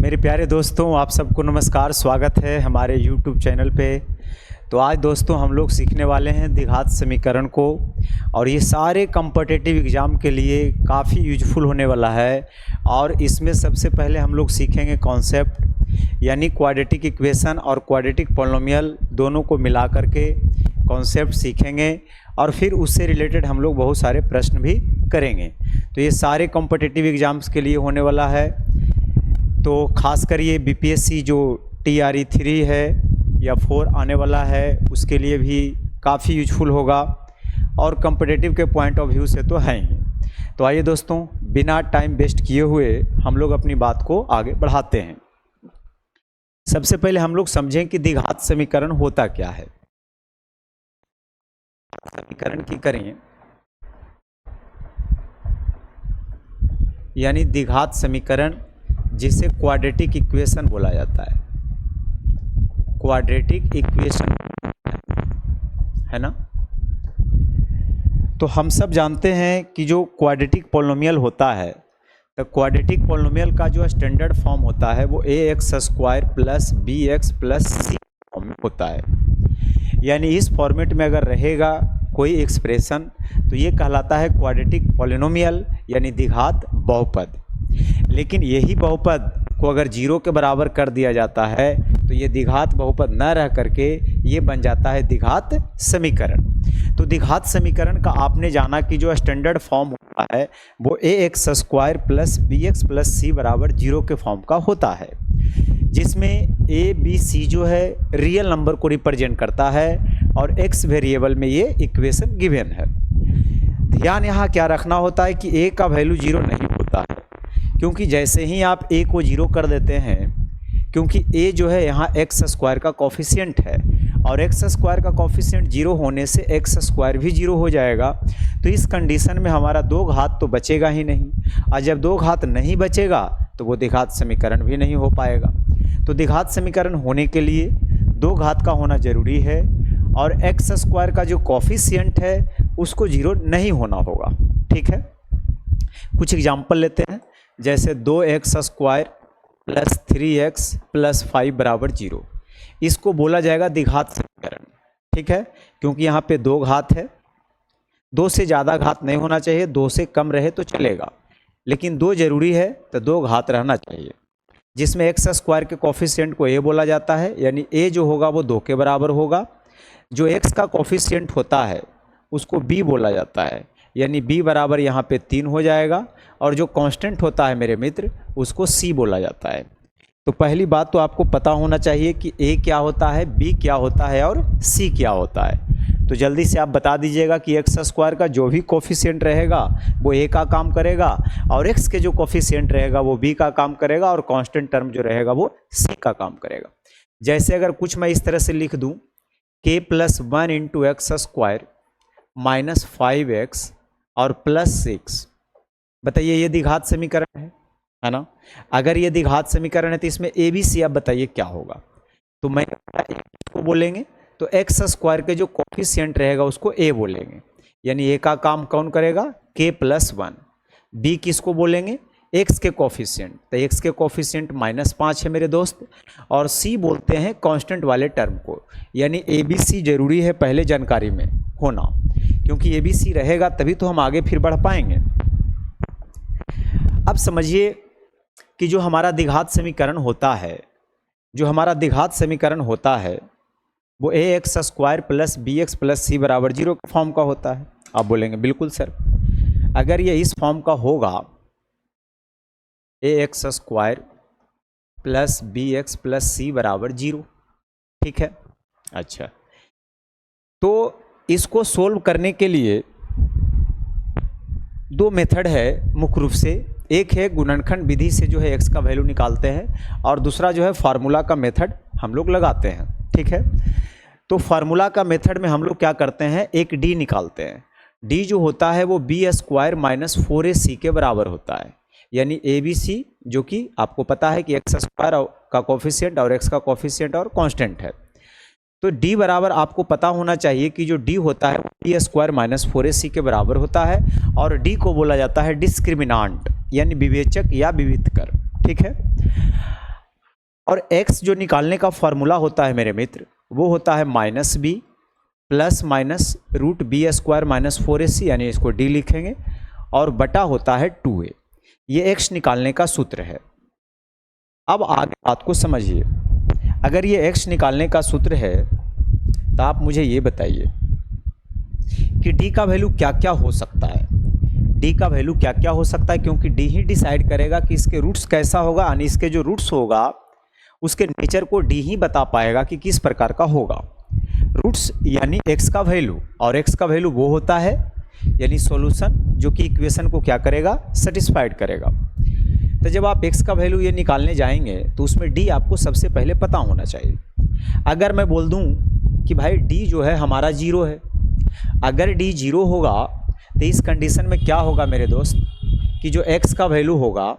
मेरे प्यारे दोस्तों, आप सबको नमस्कार। स्वागत है हमारे YouTube चैनल पे। तो आज दोस्तों हम लोग सीखने वाले हैं द्विघात समीकरण को, और ये सारे कॉम्पिटिटिव एग्ज़ाम के लिए काफ़ी यूजफुल होने वाला है। और इसमें सबसे पहले हम लोग सीखेंगे कॉन्सेप्ट, यानी क्वाड्रेटिक इक्वेशन और क्वाड्रेटिक पॉलिनोमियल दोनों को मिला करके कॉन्सेप्ट सीखेंगे, और फिर उससे रिलेटेड हम लोग बहुत सारे प्रश्न भी करेंगे। तो ये सारे कॉम्पिटिटिव एग्ज़ाम्स के लिए होने वाला है। तो खासकर ये बीपीएससी जो TRE 3 है या 4 आने वाला है, उसके लिए भी काफ़ी यूजफुल होगा, और कॉम्पिटिटिव के पॉइंट ऑफ व्यू से तो है ही। तो आइए दोस्तों, बिना टाइम वेस्ट किए हुए हम लोग अपनी बात को आगे बढ़ाते हैं। सबसे पहले हम लोग समझें कि द्विघात समीकरण होता क्या है। समीकरण की करें, यानी द्विघात समीकरण जिसे क्वाड्रेटिक इक्वेशन बोला जाता है। क्वाड्रेटिक इक्वेशन है ना। तो हम सब जानते हैं कि जो क्वाड्रेटिक पॉलिनोमियल होता है, तो क्वाड्रेटिक पॉलिनोमियल का जो स्टैंडर्ड फॉर्म होता है वो ax² plus bx plus c form में होता है। यानी इस फॉर्मेट में अगर रहेगा कोई एक्सप्रेशन तो ये कहलाता है क्वाड्रेटिक पॉलिनोमियल, यानी द्विघात बहुपद। लेकिन यही बहुपद को अगर 0 के बराबर कर दिया जाता है तो ये द्विघात बहुपद न रह करके ये बन जाता है द्विघात समीकरण। तो द्विघात समीकरण का आपने जाना कि जो स्टैंडर्ड फॉर्म होता है वो ax² plus bx plus c बराबर 0 के फॉर्म का होता है, जिसमें a b c जो है रियल नंबर को रिप्रेजेंट करता है, और x वेरिएबल में ये इक्वेशन गिवन है। ध्यान यहाँ क्या रखना होता है कि a का वैल्यू 0 नहीं होता है, क्योंकि जैसे ही आप a को 0 कर देते हैं, क्योंकि a जो है यहाँ x² का कोफिशिएंट है, और x² का कोफिशिएंट 0 होने से x² भी 0 हो जाएगा। तो इस कंडीशन में हमारा दो घात तो बचेगा ही नहीं, और जब दो घात नहीं बचेगा तो वो द्विघात समीकरण भी नहीं हो पाएगा। तो द्विघात समीकरण होने के लिए दो घात का होना जरूरी है, और x² का जो कोफिशिएंट है उसको 0 नहीं होना होगा। ठीक है, कुछ एग्जाम्पल लेते हैं। जैसे 2x² प्लस 3x प्लस 5 बराबर 0, इसको बोला जाएगा द्विघात समीकरण। ठीक है, क्योंकि यहाँ पे दो घात है, दो से ज़्यादा घात नहीं होना चाहिए, दो से कम रहे तो चलेगा, लेकिन दो जरूरी है तो दो घात रहना चाहिए, जिसमें x² के कोफिशिएंट को a बोला जाता है, यानी a जो होगा वो 2 के बराबर होगा। जो x का कोफिशिएंट होता है उसको b बोला जाता है, यानी b बराबर यहाँ पे 3 हो जाएगा, और जो कांस्टेंट होता है मेरे मित्र उसको c बोला जाता है। तो पहली बात तो आपको पता होना चाहिए कि a क्या होता है, b क्या होता है और c क्या होता है। तो जल्दी से आप बता दीजिएगा कि x² का जो भी कोफिशिएंट रहेगा वो a का काम करेगा, और x के जो कोफिशिएंट रहेगा वो b का काम करेगा, और कांस्टेंट टर्म जो रहेगा वो c का काम करेगा। जैसे अगर कुछ मैं इस तरह से लिख दूँ k + 1 × x² माइनस 5x और प्लस 6, बताइए ये द्विघात समीकरण है ना। अगर ये द्विघात समीकरण है तो इसमें a b c आप बताइए क्या होगा। तो मैं इसको बोलेंगे तो x² के जो कोफिशिएंट रहेगा उसको a बोलेंगे, यानी a का काम कौन करेगा, k + 1। b किसको बोलेंगे, x के कोफिशिएंट, तो x के कोफिशिएंट -5 है मेरे दोस्त, और c बोलते हैं कांस्टेंट वाले टर्म को, यानी a b c जरूरी है पहले जानकारी में होना, क्योंकि a b c रहेगा तभी तो हम आगे फिर बढ़ पाएंगे। अब समझिए कि जो हमारा द्विघात समीकरण होता है, वो ax² plus bx plus c बराबर 0 के फॉर्म का होता है। आप बोलेंगे बिल्कुल सर, अगर ये इस फॉर्म का होगा ax² plus bx plus c बराबर 0, ठीक है। अच्छा, तो इसको सोल्व करने के लिए दो मेथड है मुख्य रूप से। एक है गुणनखंड विधि से जो है x का वैल्यू निकालते हैं, और दूसरा जो है फार्मूला का मेथड हम लोग लगाते हैं। ठीक है, तो फार्मूला का मेथड में हम लोग क्या करते हैं, एक d निकालते हैं। d जो होता है वो b² माइनस 4ac के बराबर होता है, यानी abc जो कि आपको पता है कि x² का कोफिशिएंट और x का कोफिशिएंट और कांस्टेंट है। तो d बराबर आपको पता होना चाहिए कि जो d होता है b² माइनस 4ac के बराबर होता है, और d को बोला जाता है डिस्क्रिमिनांट, यानी विवेचक या विविधकर। ठीक है, और x जो निकालने का फॉर्मूला होता है मेरे मित्र वो होता है minus B plus minus root B square minus 4ac, यानी इसको d लिखेंगे, और बटा होता है 2a। ये x निकालने का सूत्र है। अब आगे बात को समझिए। अगर ये x निकालने का सूत्र है तो आप मुझे ये बताइए कि d का वैल्यू क्या क्या हो सकता है। d का वैल्यू क्या क्या हो सकता है, क्योंकि d ही डिसाइड करेगा कि इसके रूट्स कैसा होगा, यानी इसके जो रूट्स होगा उसके नेचर को d ही बता पाएगा कि किस प्रकार का होगा। रूट्स यानी x का वैल्यू, और x का वैल्यू वो होता है यानी सॉल्यूशन जो कि इक्वेशन को क्या करेगा, सेटिस्फाइड करेगा। तो जब आप x का वैल्यू ये निकालने जाएंगे तो उसमें d आपको सबसे पहले पता होना चाहिए। अगर मैं बोल दूं कि भाई d जो है हमारा 0 है, अगर d 0 होगा तो इस कंडीशन में क्या होगा मेरे दोस्त कि जो x का वैल्यू होगा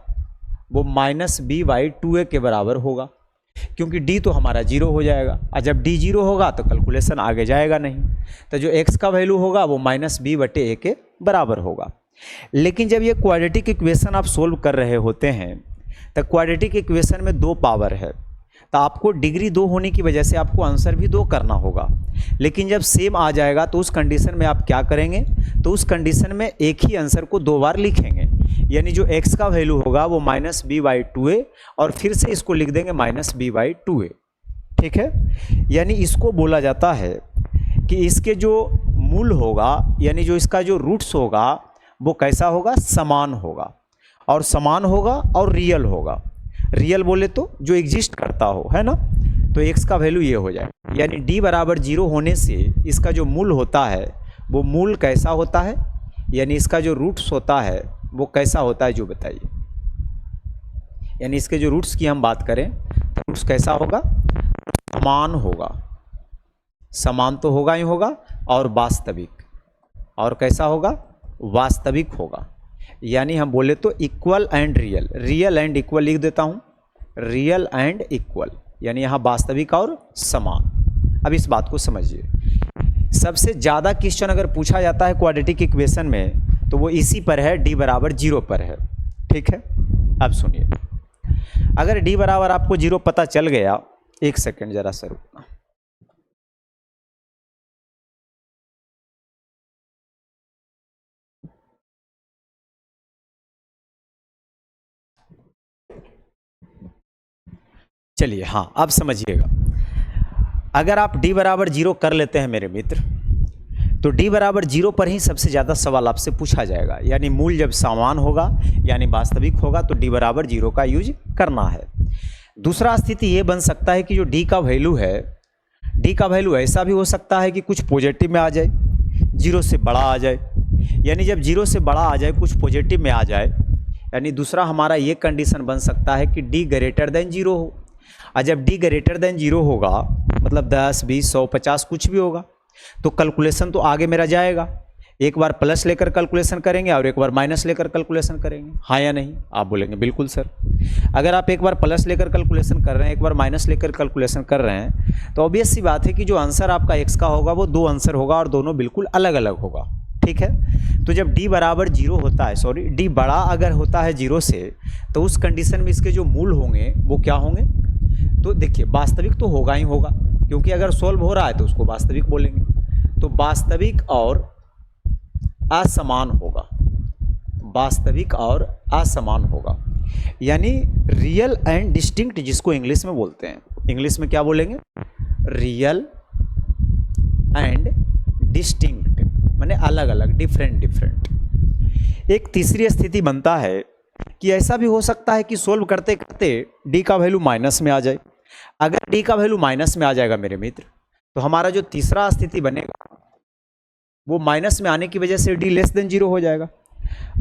वो माइनस बी बाई 2a के बराबर होगा, क्योंकि d तो हमारा 0 हो जाएगा, और जब d 0 होगा तो कैलकुलेशन आगे जाएगा नहीं। तो जो x का वैल्यू होगा वो माइनस बी बटे a के बराबर होगा। लेकिन जब ये क्वाड्रेटिक इक्वेशन आप सोल्व कर रहे होते हैं तो क्वाड्रेटिक इक्वेशन में 2 पावर है, तो आपको डिग्री 2 होने की वजह से आपको आंसर भी 2 करना होगा। लेकिन जब सेम आ जाएगा तो उस कंडीशन में आप क्या करेंगे, तो उस कंडीशन में एक ही आंसर को 2 बार लिखेंगे, यानी जो x का वैल्यू होगा वो माइनस बी बाई 2a, और फिर से इसको लिख देंगे माइनस बी बाई 2a। ठीक है, यानी इसको बोला जाता है कि इसके जो मूल होगा यानी जो इसका जो रूट्स होगा वो कैसा होगा, समान होगा, और समान होगा और रियल होगा। रियल बोले तो जो एग्जिस्ट करता हो, है ना। तो x का वैल्यू ये हो जाए, यानी d बराबर 0 होने से इसका जो मूल होता है वो मूल कैसा होता है, यानी इसका जो रूट्स होता है वो कैसा होता है जो बताइए। यानी इसके जो रूट्स की हम बात करें तो रूट्स कैसा होगा, समान होगा। समान तो होगा ही होगा, और वास्तविक, और कैसा होगा, वास्तविक होगा। यानी हम बोले तो equal and real, real and equal लिख देता हूँ, रियल एंड इक्वल, यानी यहाँ वास्तविक और समान। अब इस बात को समझिए। सबसे ज़्यादा क्वेश्चन अगर पूछा जाता है क्वाड्रेटिक इक्वेशन में तो वो इसी पर है, d बराबर 0 पर है। ठीक है, अब सुनिए। अगर d बराबर आपको 0 पता चल गया, एक सेकेंड जरा सा रुकना। चलिए, हाँ अब समझिएगा। अगर आप d बराबर 0 कर लेते हैं मेरे मित्र, तो d बराबर 0 पर ही सबसे ज़्यादा सवाल आपसे पूछा जाएगा। यानी मूल जब समान होगा यानी वास्तविक होगा तो d बराबर 0 का यूज करना है। दूसरा स्थिति ये बन सकता है कि जो d का वैल्यू है, d का वैल्यू ऐसा भी हो सकता है कि कुछ पॉजिटिव में आ जाए, 0 से बड़ा आ जाए। यानी जब 0 से बड़ा आ जाए, कुछ पॉजिटिव में आ जाए, यानी दूसरा हमारा ये कंडीशन बन सकता है कि d ग्रेटर देन 0 हो। और जब d ग्रेटर देन 0 होगा मतलब 10, 20, 100, 50 कुछ भी होगा, तो कैलकुलेशन तो आगे मेरा जाएगा। एक बार प्लस लेकर कैलकुलेशन करेंगे और एक बार माइनस लेकर कैलकुलेशन करेंगे, हाँ या नहीं। आप बोलेंगे बिल्कुल सर। अगर आप एक बार प्लस लेकर कैलकुलेशन कर रहे हैं, एक बार माइनस लेकर कैलकुलेशन कर रहे हैं, तो ऑब्वियस सी बात है कि जो आंसर आपका x का होगा वो 2 आंसर होगा और दोनों बिल्कुल अलग अलग होगा। ठीक है, तो जब d बराबर 0 होता है, सॉरी d बड़ा अगर होता है 0 से, तो उस कंडीशन में इसके जो मूल होंगे वो क्या होंगे, तो देखिए वास्तविक तो होगा ही होगा, क्योंकि अगर सोल्व हो रहा है तो उसको वास्तविक बोलेंगे। तो वास्तविक और असमान होगा, वास्तविक और असमान होगा, यानी रियल एंड डिस्टिंक्ट, जिसको इंग्लिश में बोलते हैं। इंग्लिश में क्या बोलेंगे, रियल एंड डिस्टिंक्ट, माने अलग अलग, डिफरेंट डिफरेंट। एक तीसरी स्थिति बनता है कि ऐसा भी हो सकता है कि सोल्व करते करते d का वैल्यू माइनस में आ जाए। अगर d का वैल्यू माइनस में आ जाएगा मेरे मित्र, तो हमारा जो तीसरा स्थिति बनेगा वो माइनस में आने की वजह से d लेस देन 0 हो जाएगा।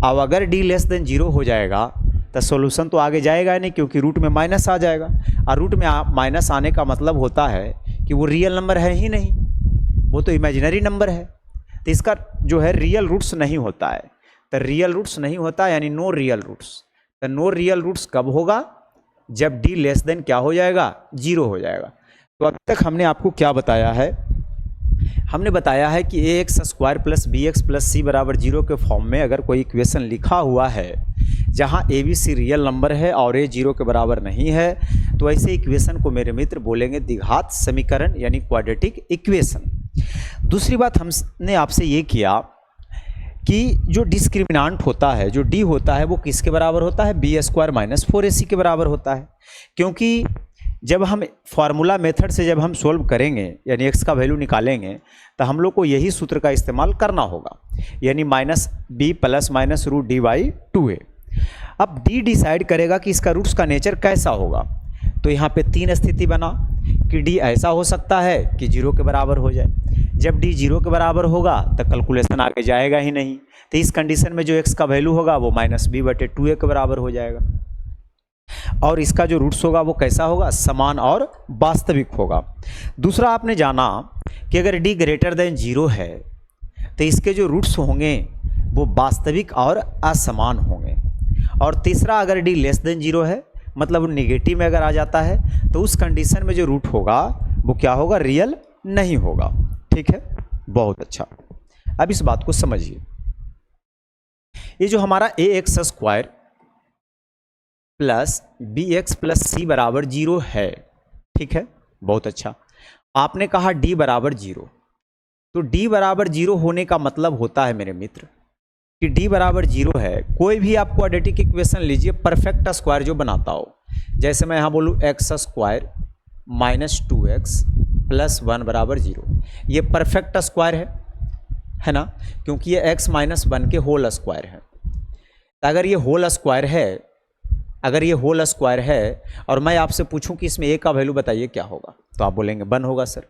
अब अगर d लेस देन 0 हो जाएगा तो सॉल्यूशन तो आगे जाएगा नहीं, क्योंकि रूट में माइनस आ जाएगा, और रूट में माइनस आने का मतलब होता है कि वो रियल नंबर है ही नहीं, वो तो इमेजिनरी नंबर है। तो इसका जो है रियल रूट्स नहीं होता है। तो रियल रूट्स नहीं होता यानी नो रियल रूट्स। तो नो रियल रूट्स कब होगा, जब d लेस देन क्या हो जाएगा, 0 हो जाएगा। तो अब तक हमने आपको क्या बताया है, हमने बताया है कि ax square plus bx plus c बराबर 0 के फॉर्म में अगर कोई इक्वेशन लिखा हुआ है जहां a b c real number है और a 0 के बराबर नहीं है, तो ऐसे इक्वेशन को मेरे मित्र बोलेंगे द्विघात समीकरण यानी क्वाड्रेटिक इक्वेशन। दूसरी बात हमने आपसे ये किया कि जो डिस्क्रिमिनांट होता है, जो डी होता है, वो किसके बराबर होता है? बी स्क्वायर माइनस 4ac के बराबर होता है। क्योंकि जब हम फार्मूला मेथड से जब हम सोल्व करेंगे यानी x का वैल्यू निकालेंगे तो हम लोग को यही सूत्र का इस्तेमाल करना होगा, यानी minus B plus minus root D by 2a। अब d डिसाइड करेगा कि इसका रूट्स का नेचर कैसा होगा। तो यहाँ पे 3 स्थिति बना कि d ऐसा हो सकता है कि 0 के बराबर हो जाए। जब d 0 के बराबर होगा तो कैलकुलेशन आगे जाएगा ही नहीं, तो इस कंडीशन में जो x का वैल्यू होगा वो माइनस बी बटे 2a के बराबर हो जाएगा। और इसका जो रूट्स होगा वो कैसा होगा? समान और वास्तविक होगा। दूसरा आपने जाना कि अगर d ग्रेटर देन 0 है तो इसके जो रूट्स होंगे वो वास्तविक और असमान होंगे। और तीसरा अगर d लेस देन 0 है मतलब निगेटिव में अगर आ जाता है तो उस कंडीशन में जो रूट होगा वो क्या होगा? रियल नहीं होगा। ठीक है, बहुत अच्छा। अब इस बात को समझिए, ये जो हमारा ax square plus b x plus c बराबर 0 है, ठीक है, बहुत अच्छा। आपने कहा d बराबर 0, तो d बराबर 0 होने का मतलब होता है मेरे मित्र कि d बराबर 0 है। कोई भी आप क्वाड्रेटिक इक्वेशन लीजिए परफेक्ट स्क्वायर जो बनाता हो, जैसे मैं यहाँ बोलूँ x square minus 2x plus 1 बराबर 0, ये परफेक्ट स्क्वायर है ना, क्योंकि ये x माइनस 1 के होल स्क्वायर है। तो अगर ये होल स्क्वायर है, अगर ये होल स्क्वायर है और मैं आपसे पूछूं कि इसमें a का वैल्यू बताइए क्या होगा, तो आप बोलेंगे 1 होगा सर।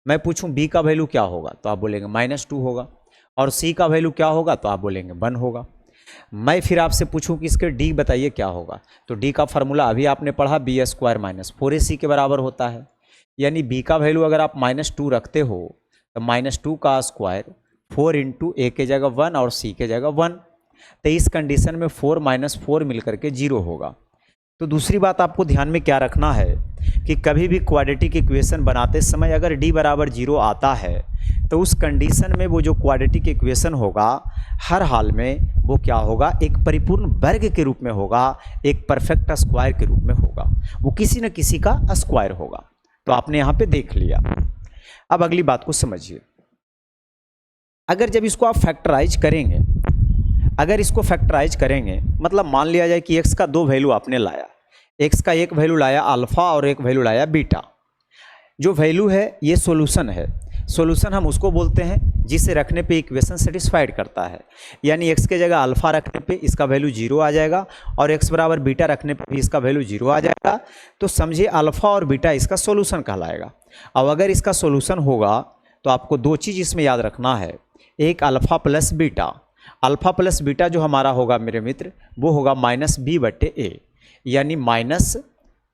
मैं पूछूं b का वैल्यू क्या होगा, तो आप बोलेंगे -2 होगा। और c का वैल्यू क्या होगा, तो आप बोलेंगे 1 होगा। मैं फिर आपसे पूछूं कि इसके d बताइए क्या होगा, तो d का फार्मूला अभी आपने पढ़ा बी स्क्वायर माइनस 4ac के बराबर होता है। यानी b का वैल्यू अगर आप -2 रखते हो तो -2 का स्क्वायर 4 इंटू a के जगह 1 और c के जगह 1, तो इस कंडीशन में 4 माइनस 4 मिलकर के 0 होगा। तो दूसरी बात आपको ध्यान में क्या रखना है कि कभी भी क्वाड्रेटिक इक्वेशन बनाते समय अगर d बराबर 0 आता है तो उस कंडीशन में वो जो क्वाड्रेटिक इक्वेशन होगा हर हाल में वो क्या होगा? एक परिपूर्ण वर्ग के रूप में होगा, एक परफेक्ट स्क्वायर के रूप में होगा, वो किसी न किसी का स्क्वायर होगा। तो आपने यहाँ पे देख लिया। अब अगली बात को समझिए, अगर जब इसको आप फैक्टराइज करेंगे, अगर इसको फैक्टराइज करेंगे मतलब मान लिया जाए कि x का 2 वैल्यू आपने लाया, x का एक वैल्यू लाया अल्फा और एक वैल्यू लाया बीटा। जो वैल्यू है ये सॉल्यूशन है, सॉल्यूशन हम उसको बोलते हैं जिसे रखने पे इक्वेशन सेटिस्फाइड करता है। यानी x के जगह अल्फा रखने पे इसका वैल्यू 0 आ जाएगा और x बराबर बीटा रखने पे भी इसका वैल्यू 0 आ जाएगा। तो समझिए अल्फा और बीटा इसका सॉल्यूशन कहलाएगा। अब अगर इसका सॉल्यूशन होगा तो आपको 2 चीज़ इसमें याद रखना है, एक alpha plus beta. Alpha plus beta जो हमारा होगा मेरे मित्र वो होगा -b बटे a, यानी माइनस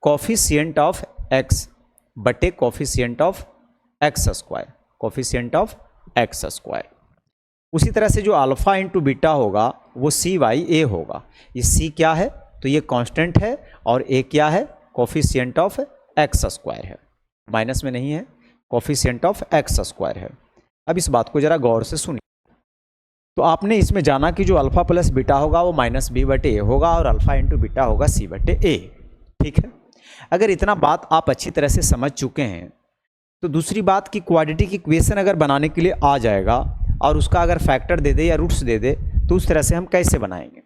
कोफिशिएंट ऑफ x बटे coefficient of x square, coefficient of x square. उसी तरह से जो अल्फा इंटू बीटा होगा वो c बाई a होगा। ये c क्या है, तो ये कांस्टेंट है और a क्या है? कोफिशिएंट ऑफ x स्क्वायर है, माइनस में नहीं है, कोफिशिएंट ऑफ x स्क्वायर है। अब इस बात को जरा गौर से सुनिए। तो आपने इसमें जाना कि जो अल्फा प्लस बीटा होगा वो -b बटे a होगा और अल्फा इंटू बीटा होगा c बटे a, ठीक है। अगर इतना बात आप अच्छी तरह से समझ चुके हैं तो दूसरी बात कि क्वाड्रेटिक इक्वेशन अगर बनाने के लिए आ जाएगा और उसका अगर फैक्टर दे दे या रूट्स दे दे तो उस तरह से हम कैसे बनाएंगे।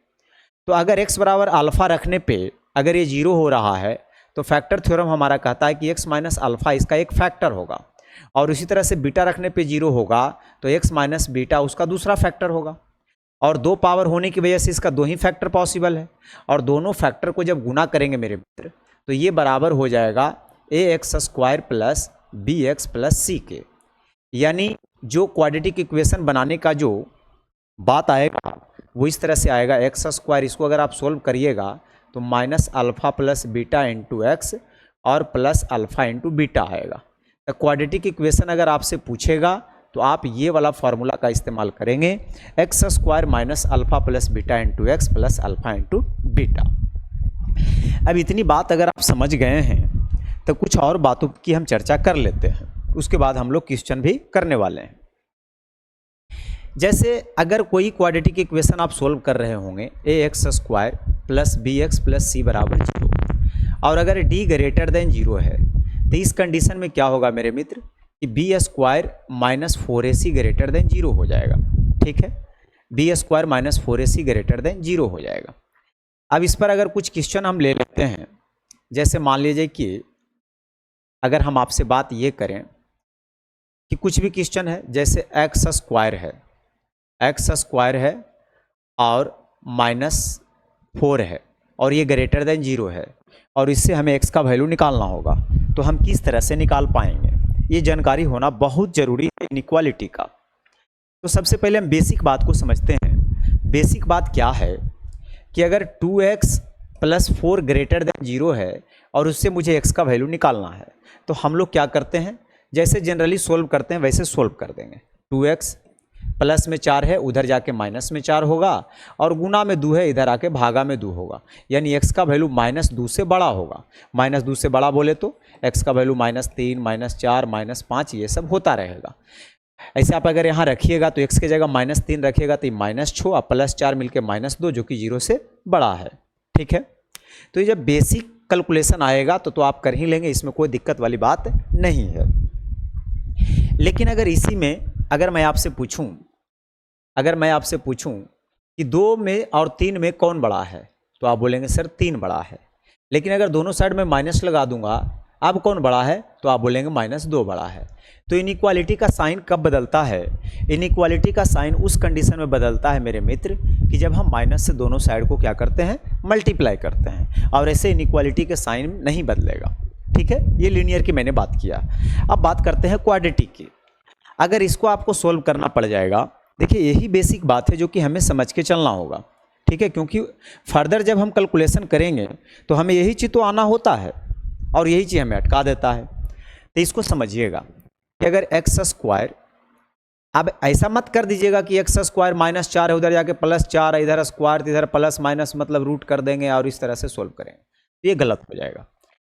तो अगर x बराबर अल्फा रखने पे अगर ये 0 हो रहा है तो फैक्टर थ्योरम हमारा कहता है कि x माइनस अल्फा इसका एक फैक्टर होगा, और उसी तरह से बीटा रखने पे 0 होगा तो x माइनस बीटा उसका दूसरा फैक्टर होगा। और 2 पावर होने की वजह से इसका 2 ही फैक्टर पॉसिबल है, और दोनों फैक्टर को जब गुना करेंगे मेरे मित्र तो ये बराबर हो जाएगा ax square plus bx plus c के। यानी जो क्वाड्रेटिक इक्वेशन बनाने का जो बात आएगा वो इस तरह से आएगा, एक्स स्क्वायर इसको अगर आप सोल्व करिएगा तो minus alpha plus beta into x और प्लस अल्फा इंटू बीटा आएगा। तो क्वाड्रेटिक इक्वेशन अगर आपसे पूछेगा तो आप ये वाला फार्मूला का इस्तेमाल करेंगे, x square minus alpha plus beta into x plus alpha into beta. अब इतनी बात अगर आप समझ गए हैं तो कुछ और बातों की हम चर्चा कर लेते हैं, उसके बाद हम लोग क्वेश्चन भी करने वाले हैं। जैसे अगर कोई क्वाड्रेटिक इक्वेशन आप सोल्व कर रहे होंगे, a x square plus b x plus c बराबर 0, और अगर d ग्रेटर देन 0 है तो इस कंडीशन में क्या होगा मेरे मित्र कि B square minus 4ac greater than 0 हो जाएगा। ठीक है, B square minus 4ac greater than 0 हो जाएगा। अब इस पर अगर कुछ क्वेश्चन हम ले लेते हैं, जैसे मान लीजिए कि अगर हम आपसे बात ये करें कि कुछ भी क्वेश्चन है, जैसे एक्स स्क्वायर है और -4 है और ये ग्रेटर देन 0 है और इससे हमें x का वैल्यू निकालना होगा, तो हम किस तरह से निकाल पाएंगे? ये जानकारी होना बहुत ज़रूरी है इनइक्वालिटी का। तो सबसे पहले हम बेसिक बात को समझते हैं। बेसिक बात क्या है कि अगर 2x + 4 ग्रेटर देन 0 है और उससे मुझे x का वैल्यू निकालना है, तो हम लोग क्या करते हैं, जैसे जनरली सोल्व करते हैं वैसे सोल्व कर देंगे। 2x प्लस में 4 है, उधर जाके माइनस में 4 होगा और गुना में 2 है, इधर आके भागा में 2 होगा, यानी x का वैल्यू -2 से बड़ा होगा। -2 से बड़ा बोले तो x का वैल्यू -3, -4, -5 ये सब होता रहेगा। ऐसे आप अगर यहाँ रखिएगा तो x की जगह -3 रखिएगा तो -6 और +4 मिलके -2 जो कि 0 से बड़ा है। ठीक है, तो ये जब बेसिक कैलकुलेशन आएगा तो आप कर ही लेंगे, इसमें कोई दिक्कत वाली बात नहीं है। लेकिन अगर इसी में अगर मैं आपसे पूछूं कि 2 में और 3 में कौन बड़ा है, तो आप बोलेंगे सर 3 बड़ा है। लेकिन अगर दोनों साइड में माइनस लगा दूंगा, अब कौन बड़ा है, तो आप बोलेंगे -2 बड़ा है। तो इनइक्वालिटी का साइन कब बदलता है? इनइक्वालिटी का साइन उस कंडीशन में बदलता है मेरे मित्र कि जब हम माइनस से दोनों साइड को क्या करते हैं, मल्टीप्लाई करते हैं, और ऐसे इनइक्वालिटी के साइन नहीं बदलेगा। ठीक है, ये लीनियर की मैंने बात किया। अब बात करते हैं क्वाड्रेटिक की। अगर इसको आपको सोल्व करना पड़ जाएगा, देखिए यही बेसिक बात है जो कि हमें समझ के चलना होगा। ठीक है, क्योंकि फर्दर जब हम कैलकुलेशन करेंगे तो हमें यही चीज़ तो आना होता है और यही चीज़ हमें अटका देता है। तो इसको समझिएगा कि अगर एक्स स्क्वायर, अब ऐसा मत कर दीजिएगा कि एक्स स्क्वायर -4 है, उधर जाके +4 है, इधर स्क्वायर इधर प्लस माइनस मतलब रूट कर देंगे और इस तरह से सोल्व करेंगे, तो ये गलत हो जाएगा।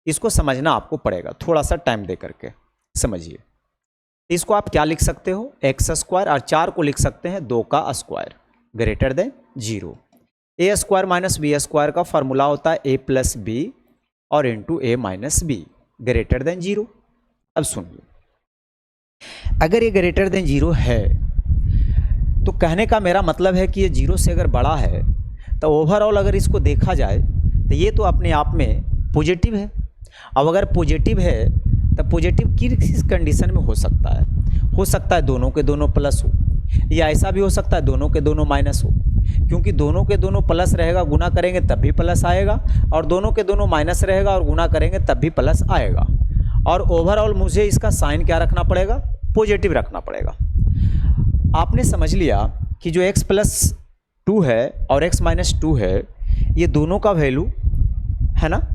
इसको समझना आपको पड़ेगा, थोड़ा सा टाइम दे करके समझिए। इसको आप क्या लिख सकते हो, एक्स स्क्वायर, और 4 को लिख सकते हैं 2 का स्क्वायर ग्रेटर देन 0। ए स्क्वायर माइनस बी स्क्वायर का फॉर्मूला होता है a + b और into a - b greater than 0। अब सुनिए, अगर ये ग्रेटर देन 0 है तो कहने का मेरा मतलब है कि ये 0 से अगर बड़ा है तो ओवरऑल अगर इसको देखा जाए तो ये तो अपने आप में पॉजिटिव है। अब अगर पॉजिटिव है तो पॉजिटिव किस कंडीशन में हो सकता है? हो सकता है दोनों के दोनों प्लस हो, या ऐसा भी हो सकता है दोनों के दोनों माइनस हो, क्योंकि दोनों के दोनों प्लस रहेगा, गुना करेंगे तब भी प्लस आएगा, और दोनों के दोनों माइनस रहेगा और गुना करेंगे तब भी प्लस आएगा। और ओवरऑल मुझे इसका साइन क्या रखना पड़ेगा, पॉजिटिव रखना पड़ेगा। आपने समझ लिया कि जो x + 2 है और x - 2 है, ये दोनों का वैल्यू है ना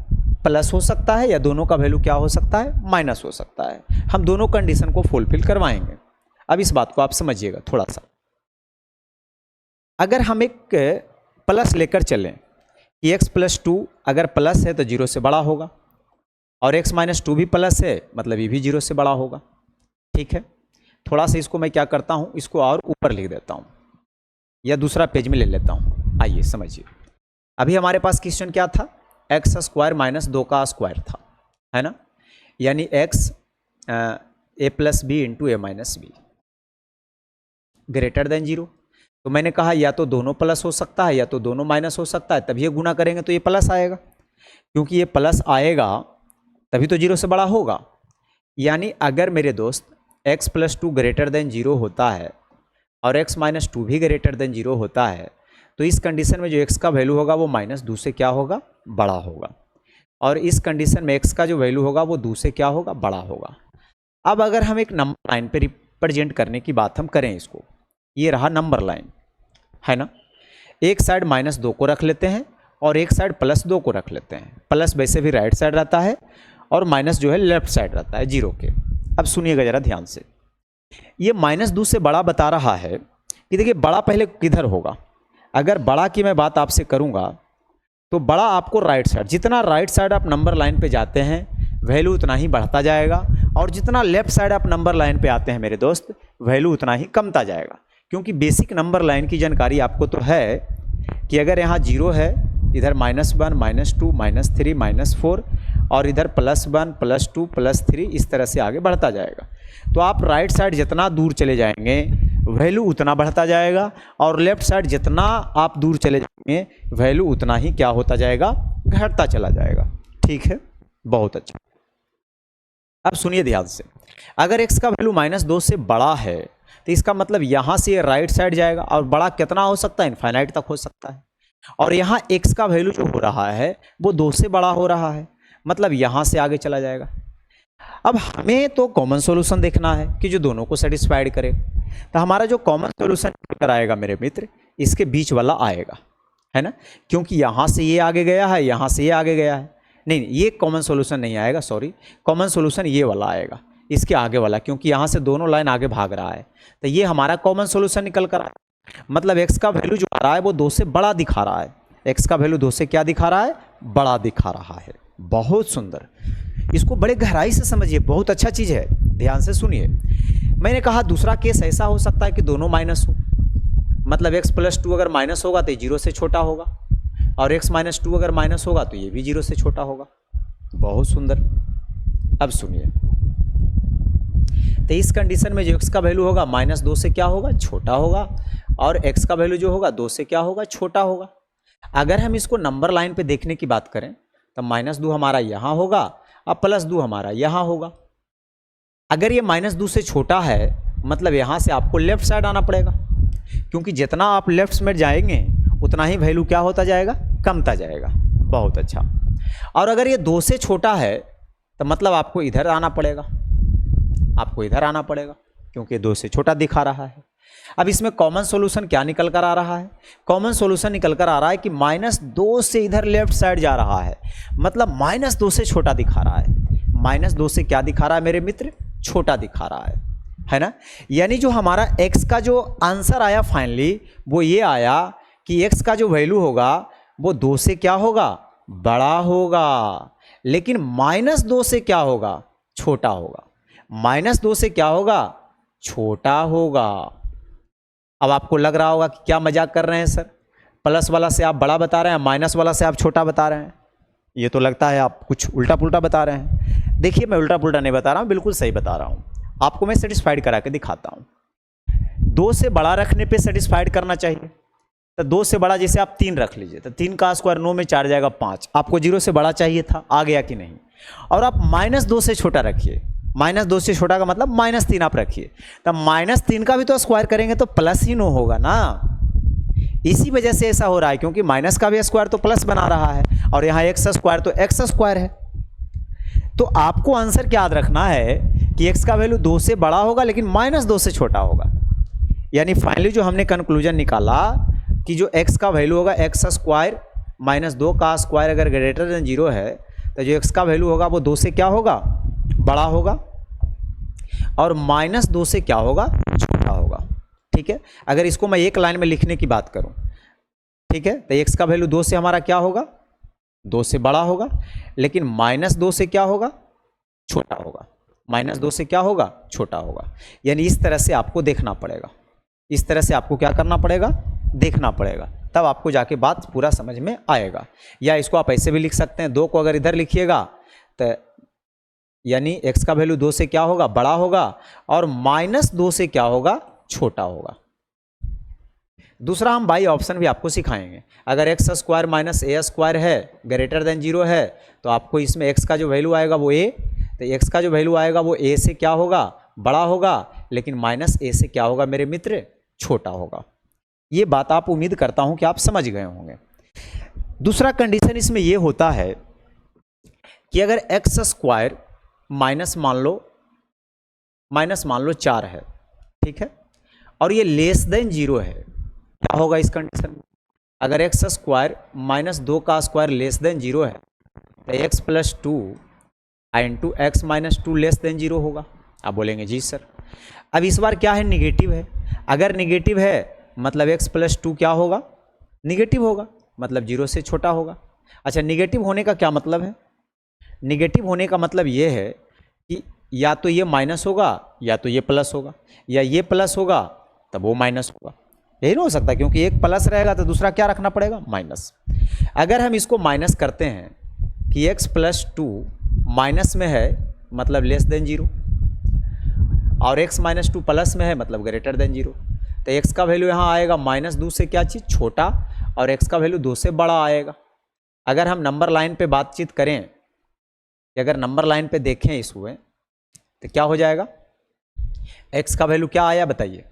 प्लस हो सकता है, या दोनों का वैल्यू क्या हो सकता है, माइनस हो सकता है। हम दोनों कंडीशन को फुलफिल करवाएंगे। अब इस बात को आप समझिएगा थोड़ा सा। अगर हम एक प्लस लेकर चलें कि x + 2 अगर प्लस है तो 0 से बड़ा होगा, और x - 2 भी प्लस है मतलब ये भी 0 से बड़ा होगा। ठीक है, थोड़ा सा इसको मैं क्या करता हूँ, इसको और ऊपर लिख देता हूँ या दूसरा पेज में ले लेता हूँ। आइए समझिए, अभी हमारे पास क्वेश्चन क्या था, एक्स स्क्वायर माइनस 2 का स्क्वायर था, है ना, यानी x a + b into a - b greater than 0। तो मैंने कहा या तो दोनों प्लस हो सकता है या तो दोनों माइनस हो सकता है, तभी ये गुना करेंगे तो ये प्लस आएगा, क्योंकि ये प्लस आएगा तभी तो 0 से बड़ा होगा। यानी अगर मेरे दोस्त x + 2 ग्रेटर देन 0 होता है और x - 2 भी ग्रेटर देन 0 होता है, तो इस कंडीशन में जो x का वैल्यू होगा वो -2 से क्या होगा, बड़ा होगा, और इस कंडीशन में x का जो वैल्यू होगा वो 2 से क्या होगा, बड़ा होगा। अब अगर हम एक नंबर लाइन पे रिप्रेजेंट करने की बात हम करें, इसको, ये रहा नंबर लाइन, है ना, एक साइड -2 को रख लेते हैं और एक साइड +2 को रख लेते हैं। प्लस वैसे भी राइट साइड रहता है और माइनस जो है लेफ्ट साइड रहता है 0 के। अब सुनिएगा ज़रा ध्यान से, ये -2 से बड़ा बता रहा है कि देखिए बड़ा पहले किधर होगा। अगर बड़ा की मैं बात आपसे करूंगा तो बड़ा आपको राइट साइड, जितना राइट साइड आप नंबर लाइन पे जाते हैं वैल्यू उतना ही बढ़ता जाएगा, और जितना लेफ्ट साइड आप नंबर लाइन पे आते हैं मेरे दोस्त वैल्यू उतना ही कमता जाएगा। क्योंकि बेसिक नंबर लाइन की जानकारी आपको तो है कि अगर यहाँ 0 है इधर -1 -2 -3 -4 और इधर +1 +2 +3 इस तरह से आगे बढ़ता जाएगा। तो आप राइट साइड जितना दूर चले जाएंगे वैल्यू उतना बढ़ता जाएगा, और लेफ्ट साइड जितना आप दूर चले जाएंगे वैल्यू उतना ही क्या होता जाएगा, घटता चला जाएगा। ठीक है, बहुत अच्छा। अब सुनिए ध्यान से, अगर x का वैल्यू -2 से बड़ा है तो इसका मतलब यहाँ से राइट साइड जाएगा, और बड़ा कितना हो सकता है, इनफाइनाइट तक हो सकता है। और यहाँ x का वैल्यू जो हो रहा है वो 2 से बड़ा हो रहा है, मतलब यहाँ से आगे चला जाएगा। अब हमें तो कॉमन सॉल्यूशन देखना है कि जो दोनों को सेटिस्फाइड करे। तो हमारा जो कॉमन सॉल्यूशन आएगा मेरे मित्र, इसके बीच वाला आएगा, है ना, क्योंकि यहाँ से ये आगे गया है, यहाँ से ये आगे गया है। नहीं, ये कॉमन सॉल्यूशन नहीं आएगा, सॉरी, कॉमन सॉल्यूशन ये वाला आएगा, इसके आगे वाला, क्योंकि यहाँ से दोनों लाइन आगे भाग रहा है। तो ये हमारा कॉमन सॉल्यूशन निकल कर आया, मतलब x का वैल्यू जो आ रहा है वो 2 से बड़ा दिखा रहा है। x का वैल्यू 2 से क्या दिखा रहा है, बड़ा दिखा रहा है। बहुत सुंदर, इसको बड़े गहराई से समझिए, बहुत अच्छा चीज़ है, ध्यान से सुनिए। मैंने कहा दूसरा केस ऐसा हो सकता है कि दोनों माइनस हो, मतलब x + 2 अगर माइनस होगा तो ये 0 से छोटा होगा, और x - 2 अगर माइनस होगा तो ये भी 0 से छोटा होगा। बहुत सुंदर। अब सुनिए, तो इस कंडीशन में जो x का वैल्यू होगा -2 से क्या होगा, छोटा होगा, और x का वैल्यू जो होगा 2 से क्या होगा, छोटा होगा। अगर हम इसको नंबर लाइन पे देखने की बात करें तो -2 हमारा यहाँ होगा और +2 हमारा यहाँ होगा। अगर ये -2 से छोटा है मतलब यहाँ से आपको लेफ्ट साइड आना पड़ेगा, क्योंकि जितना आप लेफ्ट में जाएंगे उतना ही वैल्यू क्या होता जाएगा, कमता जाएगा। बहुत अच्छा। और अगर ये 2 से छोटा है तो मतलब आपको इधर आना पड़ेगा, आपको इधर आना पड़ेगा, क्योंकि 2 से छोटा दिखा रहा है। अब इसमें कॉमन सॉल्यूशन क्या निकल कर आ रहा है, कॉमन सॉल्यूशन निकल कर आ रहा है कि -2 से इधर लेफ्ट साइड जा रहा है, मतलब -2 से छोटा दिखा रहा है। -2 से क्या दिखा रहा है मेरे मित्र, छोटा दिखा रहा है ना। यानी जो हमारा x का जो आंसर आया फाइनली वो ये आया कि x का जो वैल्यू होगा वो 2 से क्या होगा, बड़ा होगा, लेकिन -2 से क्या होगा, छोटा होगा। -2 से क्या होगा, छोटा होगा। अब आपको लग रहा होगा कि क्या मजाक कर रहे हैं सर, प्लस वाला से आप बड़ा बता रहे हैं, माइनस वाला से आप छोटा बता रहे हैं। ये तो लगता है आप कुछ उल्टा पुल्टा बता रहे हैं। देखिए, मैं उल्टा पुल्टा नहीं बता रहा हूँ, बिल्कुल सही बता रहा हूँ। आपको मैं सेटिस्फाइड करा के दिखाता हूँ। 2 से बड़ा रखने पे सेटिस्फाइड करना चाहिए, तो 2 से बड़ा जैसे आप 3 रख लीजिए तो 3 का स्क्वायर 9 में 4 जाएगा 5। आपको 0 से बड़ा चाहिए था, आ गया कि नहीं। और आप -2 से छोटा रखिए, -2 से छोटा का मतलब -3 आप रखिए, तब -3 का भी तो स्क्वायर करेंगे तो प्लस ही 9 होगा ना। इसी वजह से ऐसा हो रहा है, क्योंकि माइनस का भी स्क्वायर तो प्लस बना रहा है, और यहाँ x स्क्वायर तो x स्क्वायर है। तो आपको आंसर क्या याद रखना है कि x का वैल्यू 2 से बड़ा होगा लेकिन -2 से छोटा होगा। यानी फाइनली जो हमने कंक्लूजन निकाला कि जो x का वैल्यू होगा x स्क्वायर -2 का स्क्वायर अगर ग्रेटर देन 0 है तो जो x का वैल्यू होगा वो 2 से क्या होगा, बड़ा होगा, और -2 से क्या होगा, छोटा होगा। ठीक है, अगर इसको मैं एक लाइन में लिखने की बात करूं, ठीक है, तो x का वैल्यू 2 से हमारा क्या होगा, 2 से बड़ा होगा, लेकिन -2 से क्या होगा, छोटा होगा। -2 से क्या होगा, छोटा होगा। यानी इस तरह से आपको देखना पड़ेगा, इस तरह से आपको क्या करना पड़ेगा, देखना पड़ेगा, तब आपको जाके बात पूरा समझ में आएगा। या इसको आप ऐसे भी लिख सकते हैं, 2 को अगर इधर लिखिएगा तो यानी x का वैल्यू 2 से क्या होगा, बड़ा होगा, और -2 से क्या होगा, छोटा होगा। दूसरा हम बाई ऑप्शन भी आपको सिखाएंगे। अगर x स्क्वायर -a स्क्वायर है ग्रेटर देन 0 है तो आपको इसमें x का जो वैल्यू आएगा वो a, तो x का जो वैल्यू आएगा वो a से क्या होगा, बड़ा होगा, लेकिन -a से क्या होगा मेरे मित्र, छोटा होगा। ये बात आप उम्मीद करता हूं कि आप समझ गए होंगे। दूसरा कंडीशन इसमें यह होता है कि अगर x स्क्वायर माइनस मान लो 4 है, ठीक है, और ये लेस देन 0 है, क्या होगा इस कंडीशन में। अगर x स्क्वायर -2 का स्क्वायर लेस देन 0 है तो x + 2 into x - 2 less than 0 होगा। आप बोलेंगे जी सर। अब इस बार क्या है, निगेटिव है। अगर निगेटिव है मतलब x + 2 क्या होगा, निगेटिव होगा, मतलब 0 से छोटा होगा। अच्छा, निगेटिव होने का क्या मतलब है, निगेटिव होने का मतलब ये है कि या तो ये माइनस होगा या तो ये प्लस होगा, या ये प्लस होगा तब वो माइनस होगा। यही ना हो सकता, क्योंकि एक प्लस रहेगा तो दूसरा क्या रखना पड़ेगा, माइनस। अगर हम इसको माइनस करते हैं कि x + 2 माइनस में है मतलब लेस देन 0, और x - 2 प्लस में है मतलब ग्रेटर देन 0, तो x का वैल्यू यहाँ आएगा -2 से क्या चीज़, छोटा, और x का वैल्यू 2 से बड़ा आएगा। अगर हम नंबर लाइन पे बातचीत करें, अगर नंबर लाइन पे देखें इसको, तो क्या हो जाएगा, x का वैल्यू क्या आया बताइए,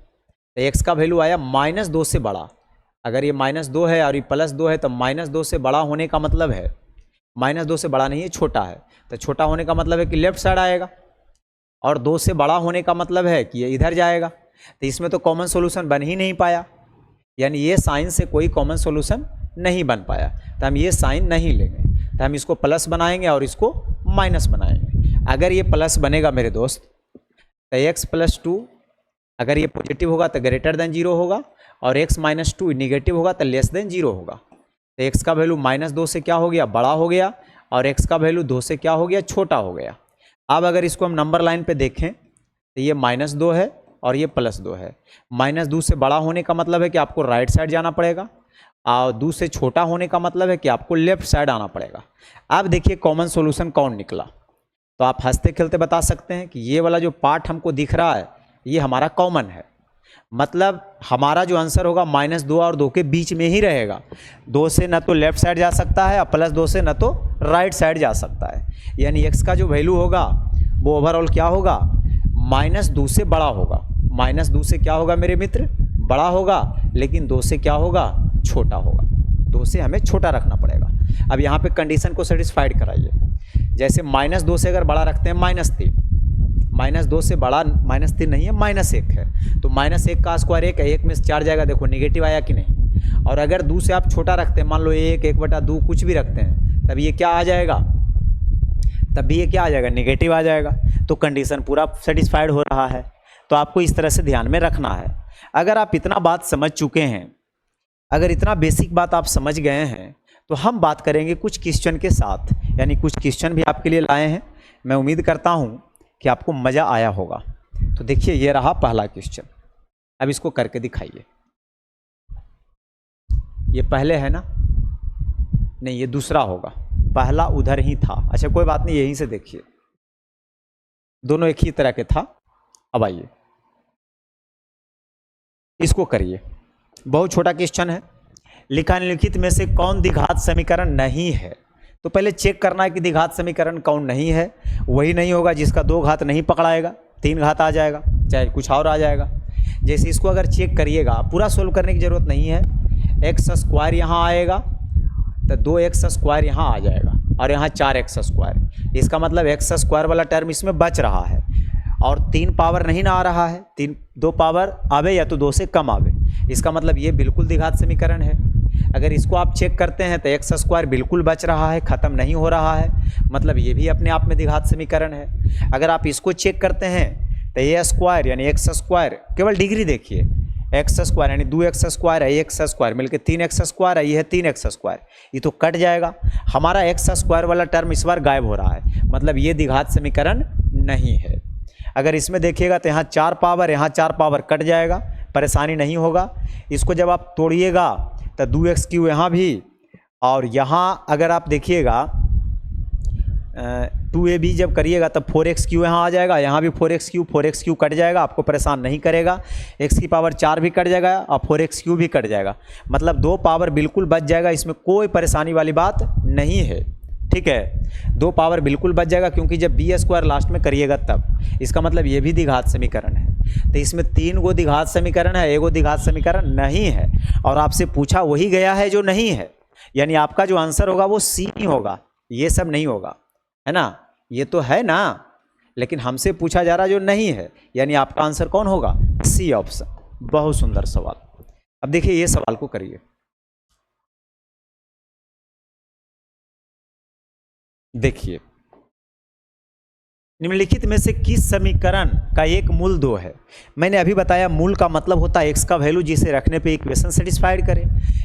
तो x का वैल्यू आया -2 से बड़ा। अगर ये -2 है और ये +2 है तो -2 से बड़ा होने का मतलब है, -2 से बड़ा नहीं है, छोटा है, तो छोटा होने का मतलब है कि लेफ्ट साइड आएगा, और 2 से बड़ा होने का मतलब है कि ये इधर जाएगा। तो इसमें तो कॉमन सॉल्यूशन बन ही नहीं पाया, यानी ये साइन से कोई कॉमन सॉल्यूशन नहीं बन पाया, तो हम ये साइन नहीं लेंगे, तो हम इसको प्लस बनाएंगे और इसको माइनस बनाएंगे। अगर ये प्लस बनेगा मेरे दोस्त, तो x + 2 अगर ये पॉजिटिव होगा तो ग्रेटर देन 0 होगा, और x - 2 निगेटिव होगा तो लेस देन 0 होगा। तो x का वैल्यू -2 से क्या हो गया, बड़ा हो गया, और x का वैल्यू 2 से क्या हो गया, छोटा हो गया। अब अगर इसको हम नंबर लाइन पे देखें तो ये -2 है और ये +2 है। -2 से बड़ा होने का मतलब है कि आपको राइट साइड जाना पड़ेगा, और 2 से छोटा होने का मतलब है कि आपको लेफ्ट साइड आना पड़ेगा। अब देखिए कॉमन सॉल्यूशन कौन निकला, तो आप हंसते खेलते बता सकते हैं कि ये वाला जो पार्ट हमको दिख रहा है ये हमारा कॉमन है, मतलब हमारा जो आंसर होगा -2 और 2 के बीच में ही रहेगा। 2 से न तो लेफ्ट साइड जा सकता है और +2 से न तो राइट साइड जा सकता है, यानी x का जो वैल्यू होगा वो ओवरऑल क्या होगा, -2 से बड़ा होगा। -2 से क्या होगा मेरे मित्र, बड़ा होगा, लेकिन 2 से क्या होगा, छोटा होगा। 2 से हमें छोटा रखना पड़ेगा। अब यहाँ पे कंडीशन को सेटिस्फाइड कराइए, जैसे -2 से अगर बड़ा रखते हैं -3, -2 से बड़ा -3 नहीं है, -1 है, तो -1 का स्क्वायर 1 है, 1 में से 4 जाएगा, देखो निगेटिव आया कि नहीं। और अगर 2 से आप छोटा रखते हैं, मान लो 1, 1/2 कुछ भी रखते हैं, तब ये क्या आ जाएगा, तब भी ये क्या आ जाएगा, निगेटिव आ जाएगा। तो कंडीशन पूरा सेटिस्फाइड हो रहा है। तो आपको इस तरह से ध्यान में रखना है। अगर आप इतना बात समझ चुके हैं, अगर इतना बेसिक बात आप समझ गए हैं, तो हम बात करेंगे कुछ क्वेश्चन के साथ, यानी कुछ क्वेश्चन भी आपके लिए लाए हैं। मैं उम्मीद करता हूँ कि आपको मज़ा आया होगा। तो देखिए ये रहा पहला क्वेश्चन, अब इसको करके दिखाइए। ये पहले है ना, नहीं ये दूसरा होगा, पहला उधर ही था। अच्छा कोई बात नहीं, यहीं से देखिए, दोनों एक ही तरह के था। अब आइए इसको करिए, बहुत छोटा क्वेश्चन है। लिखा निम्नलिखित में से कौन द्विघात समीकरण नहीं है। तो पहले चेक करना है कि द्विघात समीकरण कौन नहीं है। वही नहीं होगा जिसका 2 घात नहीं पकड़ाएगा, 3 घात आ जाएगा, चाहे कुछ और आ जाएगा। जैसे इसको अगर चेक करिएगा, पूरा सोल्व करने की ज़रूरत नहीं है। x² यहाँ आएगा तो 2x² यहाँ आ जाएगा, और यहाँ 4x²। इसका मतलब x² वाला टर्म इसमें बच रहा है, और 3 पावर नहीं ना आ रहा है, 2 पावर आवे या तो 2 से कम आवे। इसका मतलब ये बिल्कुल द्विघात समीकरण है। अगर इसको आप चेक करते हैं तो x² बिल्कुल बच रहा है, ख़त्म नहीं हो रहा है, मतलब ये भी अपने आप में द्विघात समीकरण है। अगर आप इसको चेक करते हैं तो a² यानी x², केवल डिग्री देखिए, x² यानी 2x² है, x² मिलकर 3x² है, ये है 3x², ये तो कट जाएगा। हमारा x² वाला टर्म इस बार गायब हो रहा है, मतलब ये द्विघात समीकरण नहीं है। अगर इसमें देखिएगा तो यहाँ 4 पावर, यहाँ 4 पावर कट जाएगा, परेशानी नहीं होगा। इसको जब आप तोड़िएगा तो 2x³ यहाँ भी, और यहाँ अगर आप देखिएगा 2ab जब करिएगा तब 4x³ यहाँ आ जाएगा, यहाँ भी 4x³ कट जाएगा, आपको परेशान नहीं करेगा। x⁴ भी कट जाएगा और 4x³ भी कट जाएगा, मतलब 2 पावर बिल्कुल बच जाएगा, इसमें कोई परेशानी वाली बात नहीं है। ठीक है, 2 पावर बिल्कुल बच जाएगा, क्योंकि जब b² लास्ट में करिएगा तब। इसका मतलब ये भी द्विघात समीकरण है। तो इसमें 3 गो द्विघात समीकरण है, 1 गो द्विघात समीकरण नहीं है, और आपसे पूछा वही गया है जो नहीं है, यानी आपका जो आंसर होगा वो सी ही होगा, ये सब नहीं होगा, है ना। ये तो है ना, लेकिन हमसे पूछा जा रहा जो नहीं है, यानी आपका आंसर कौन होगा, सी ऑप्शन। बहुत सुंदर सवाल। अब देखिए ये सवाल को करिए। देखिए निम्नलिखित में से किस समीकरण का एक मूल 2 है। मैंने अभी बताया मूल का मतलब होता है x का वैल्यू जिसे रखने पे इक्वेशन सेटिस्फाइड करे,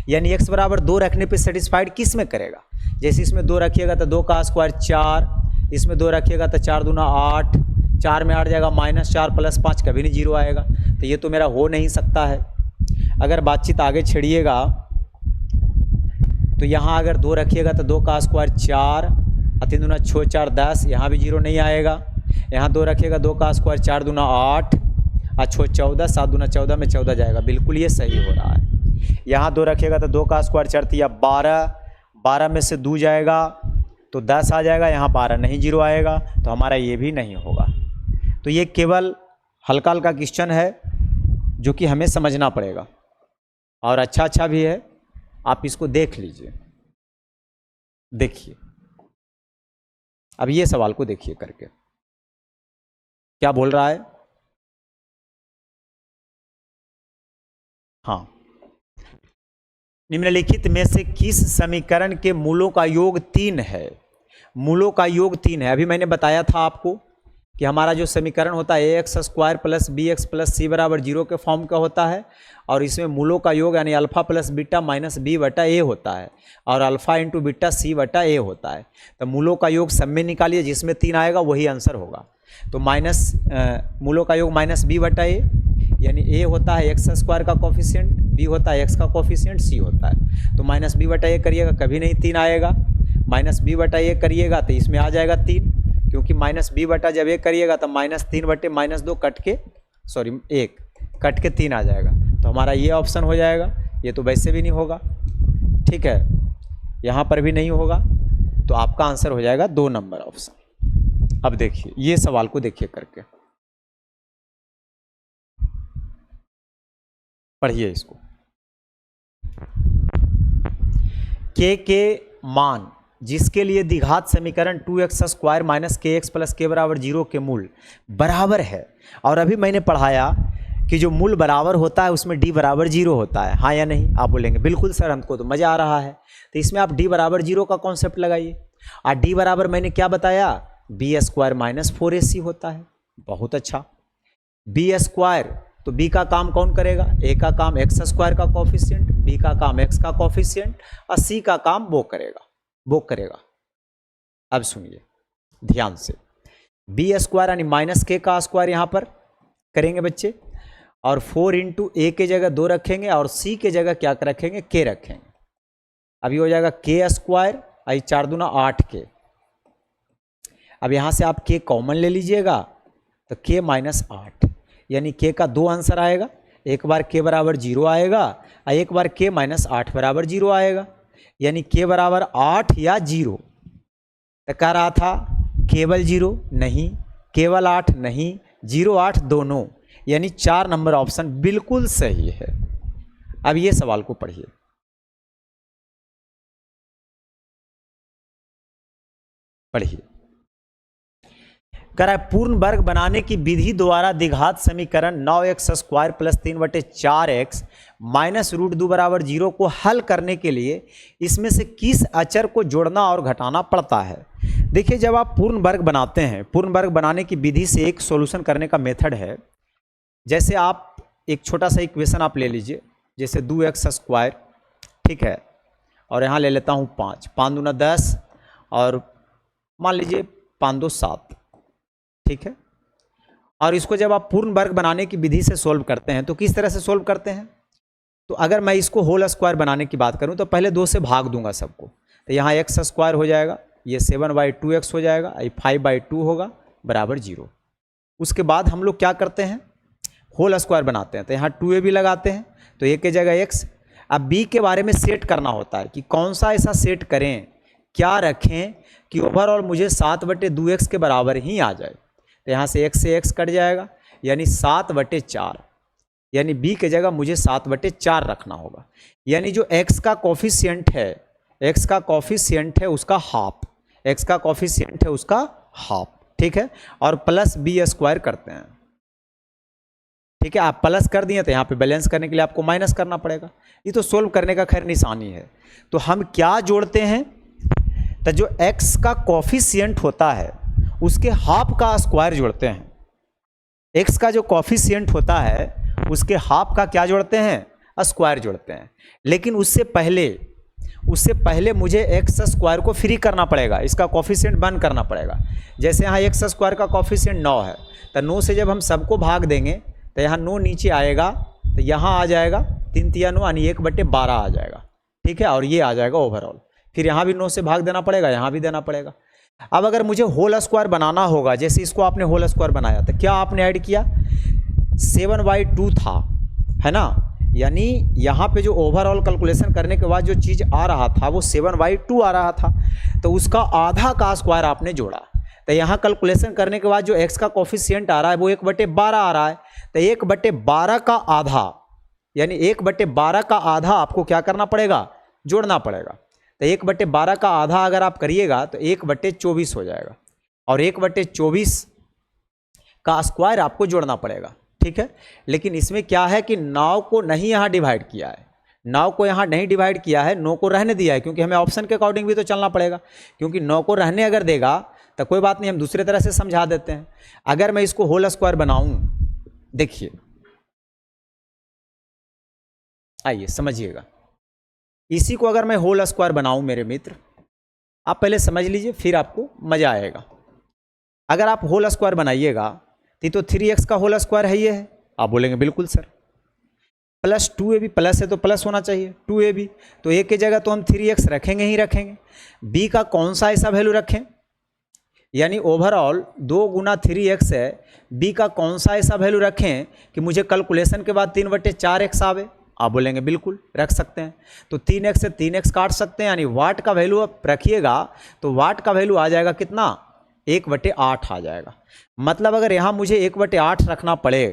यानी x बराबर 2 रखने पे सेटिस्फाइड किस में करेगा। जैसे इसमें 2 रखिएगा तो 2 का स्क्वायर 4, इसमें 2 रखिएगा तो 4 दूना 8, 4 में 8 जाएगा -4 + 5 कभी नहीं 0 आएगा, तो ये तो मेरा हो नहीं सकता है। अगर बातचीत आगे छेड़िएगा तो यहाँ अगर 2 रखिएगा तो 2 का स्क्वायर 4 और 3 दूना 6 4 10, यहाँ भी 0 नहीं आएगा। यहाँ 2 रखिएगा 2 का स्क्वायर 4 दूना 8 और 6 14, 7 दूना 14 में 14 जाएगा, बिल्कुल ये सही हो रहा है। यहाँ 2 रखिएगा तो 2 का स्क्वायर 4 या 12, 12 में से 2 जाएगा तो 10 आ जाएगा, यहाँ 12 नहीं 0 आएगा, तो हमारा ये भी नहीं होगा। तो ये केवल हल्का हल्का क्वेश्चन है जो कि हमें समझना पड़ेगा और अच्छा भी है, आप इसको देख लीजिए। देखिए अब ये सवाल को देखिए करके क्या बोल रहा है। हाँ, निम्नलिखित में से किस समीकरण के मूलों का योग 3 है? मूलों का योग 3 है। अभी मैंने बताया था आपको कि हमारा जो समीकरण होता है ax square plus b x plus c बराबर 0 के फॉर्म का होता है और इसमें मूलों का योग यानी alpha plus beta minus B बटा ए होता है और अल्फा इंटू बीटा सी बटा ए होता है। तो मूलों का योग सब में निकालिए, जिसमें 3 आएगा वही आंसर होगा। तो मूलों का योग माइनस बी बटा ए यानी ए होता है एक्स स्क्वायर का कोफिशिएंट, बी होता है एक्स का कोफिशिएंट, सी होता है। तो माइनस बी बटा ए करिएगा कभी नहीं 3 आएगा, माइनस बी बटा ए करिएगा तो इसमें आ जाएगा 3, क्योंकि माइनस बी बटा जब 1 करिएगा तो -3 बटे -2 कट के 1 कट के 3 आ जाएगा। तो हमारा ये ऑप्शन हो जाएगा। ये तो वैसे भी नहीं होगा, ठीक है, यहाँ पर भी नहीं होगा, तो आपका आंसर हो जाएगा 2 नंबर ऑप्शन। अब देखिए ये सवाल को देखिए करके पढ़िए इसको। के मान जिसके लिए द्विघात समीकरण 2x स्क्वायर माइनस के एक्स प्लस के बराबर 0 के मूल बराबर है, और अभी मैंने पढ़ाया कि जो मूल बराबर होता है उसमें d बराबर 0 होता है, हाँ या नहीं? आप बोलेंगे बिल्कुल सर हमको तो मज़ा आ रहा है। तो इसमें आप d बराबर 0 का कॉन्सेप्ट लगाइए। और d बराबर मैंने क्या बताया, बी स्क्वायर माइनस 4ac होता है। बहुत अच्छा, बी स्क्वायर तो b का काम कौन करेगा, a का काम एक्स स्क्वायर का कोफिशिएंट, b का काम x का कोफिशिएंट और c का काम वो करेगा। अब सुनिए ध्यान से, बी स्क्वायर यानी माइनस के का स्क्वायर यहाँ पर करेंगे बच्चे, और 4 इंटू ए के जगह 2 रखेंगे और c के जगह क्या रखेंगे, k रखेंगे। अभी हो जाएगा के स्क्वायर आई 4 दूना 8 के। अब यहाँ से आप k कॉमन ले लीजिएगा तो k माइनस 8 यानी k का 2 आंसर आएगा। एक बार k बराबर 0 आएगा और एक बार k माइनस 8 बराबर 0 आएगा, यानी k बराबर 8 या 0। तो कह रहा था केवल 0 नहीं, केवल 8 नहीं, 0 8 दोनों, यानी 4 नंबर ऑप्शन बिल्कुल सही है। अब ये सवाल को पढ़िए। कह रहा है पूर्ण वर्ग बनाने की विधि द्वारा द्विघात समीकरण 9x square plus 3/4x minus √2 बराबर 0 को हल करने के लिए इसमें से किस अचर को जोड़ना और घटाना पड़ता है। देखिए जब आप पूर्ण वर्ग बनाते हैं, पूर्ण वर्ग बनाने की विधि से एक सॉल्यूशन करने का मेथड है, जैसे आप एक छोटा सा इक्वेशन आप ले लीजिए, जैसे 2x स्क्वायर, ठीक है, और यहाँ ले लेता हूँ 5, 5 दूना 10 और मान लीजिए 5 2 7, ठीक है। और इसको जब आप पूर्ण वर्ग बनाने की विधि से सोल्व करते हैं तो किस तरह से सोल्व करते हैं, तो अगर मैं इसको होल स्क्वायर बनाने की बात करूं तो पहले 2 से भाग दूंगा सबको, तो यहाँ x स्क्वायर हो जाएगा, ये 7/2x हो जाएगा, ये 5/2 होगा बराबर 0। उसके बाद हम लोग क्या करते हैं, होल स्क्वायर बनाते हैं, तो यहाँ 2a भी लगाते हैं, तो a के जगह x। अब b के बारे में सेट करना होता है कि कौन सा ऐसा सेट करें, क्या रखें कि ओवरऑल मुझे 7/2x के बराबर ही आ जाए। तो यहाँ से x कट जाएगा, यानी 7/4, यानी b के जगह मुझे 7/4 रखना होगा। यानी जो x का कोफिशिएंट है, x का कोफिशिएंट है उसका हाफ, x का कोफिशिएंट है उसका हाफ, ठीक है, और प्लस b स्क्वायर करते हैं, ठीक है। आप प्लस कर दिए तो यहाँ पे बैलेंस करने के लिए आपको माइनस करना पड़ेगा। ये तो सोल्व करने का खैर निशानी है। तो हम क्या जोड़ते हैं, तो जो x का कोफिशिएंट होता है उसके हाफ का स्क्वायर जोड़ते हैं। x का जो कोफिशिएंट होता है उसके हाफ का क्या जोड़ते हैं, स्क्वायर जोड़ते हैं। लेकिन उससे पहले मुझे x स्क्वायर को फ्री करना पड़ेगा, इसका कोफिशिएंट बंद करना पड़ेगा। जैसे यहाँ x स्क्वायर का कोफिशिएंट 9 है, तो 9 से जब हम सबको भाग देंगे तो यहाँ 9 नीचे आएगा तो यहाँ आ जाएगा 3 तिया 9 यानी 1/12 आ जाएगा, ठीक है। और ये आ जाएगा ओवरऑल। फिर यहाँ भी 9 से भाग देना पड़ेगा, यहाँ भी देना पड़ेगा। अब अगर मुझे होल स्क्वायर बनाना होगा, जैसे इसको आपने होल स्क्वायर बनाया तो क्या आपने ऐड किया, 7/2 था, है ना। यानी यहाँ पे जो ओवरऑल कैलकुलेशन करने के बाद जो चीज़ आ रहा था वो 7/2 आ रहा था, तो उसका आधा का स्क्वायर आपने जोड़ा। तो यहाँ कैलकुलेशन करने के बाद जो x का कोफिशिएंट आ रहा है वो 1/12 आ रहा है, तो 1/12 का आधा यानी 1/12 का आधा आपको क्या करना पड़ेगा, जोड़ना पड़ेगा। तो 1/12 का आधा अगर आप करिएगा तो 1/24 हो जाएगा, और 1/24 का स्क्वायर आपको जोड़ना पड़ेगा, ठीक है। लेकिन इसमें क्या है कि 9 को नहीं यहाँ डिवाइड किया है, 9 को यहाँ नहीं डिवाइड किया है, 9 को रहने दिया है, क्योंकि हमें ऑप्शन के अकॉर्डिंग भी तो चलना पड़ेगा। क्योंकि 9 को रहने अगर देगा तो कोई बात नहीं, हम दूसरे तरह से समझा देते हैं। अगर मैं इसको होल स्क्वायर बनाऊं, देखिए आइए समझिएगा, इसी को अगर मैं होल स्क्वायर बनाऊं मेरे मित्र, आप पहले समझ लीजिए फिर आपको मजा आएगा। अगर आप होल स्क्वायर बनाइएगा तो 3x का होल स्क्वायर है, ये है। आप बोलेंगे बिल्कुल सर, प्लस 2ab प्लस है तो प्लस होना चाहिए 2ab, तो a की जगह तो हम 3x रखेंगे ही रखेंगे। b का कौन सा ऐसा वैल्यू रखें, यानी ओवरऑल 2 गुना 3x है, b का कौन सा ऐसा वैल्यू रखें कि मुझे कैलकुलेशन के बाद 3/4x आवे। आप बोलेंगे बिल्कुल रख सकते हैं, तो 3x से 3x काट सकते हैं, यानी वाट का वैल्यू आप रखिएगा तो वाट का वैल्यू आ जाएगा कितना, 1/8 आ जाएगा। मतलब अगर यहाँ मुझे 1/8 रखना पड़े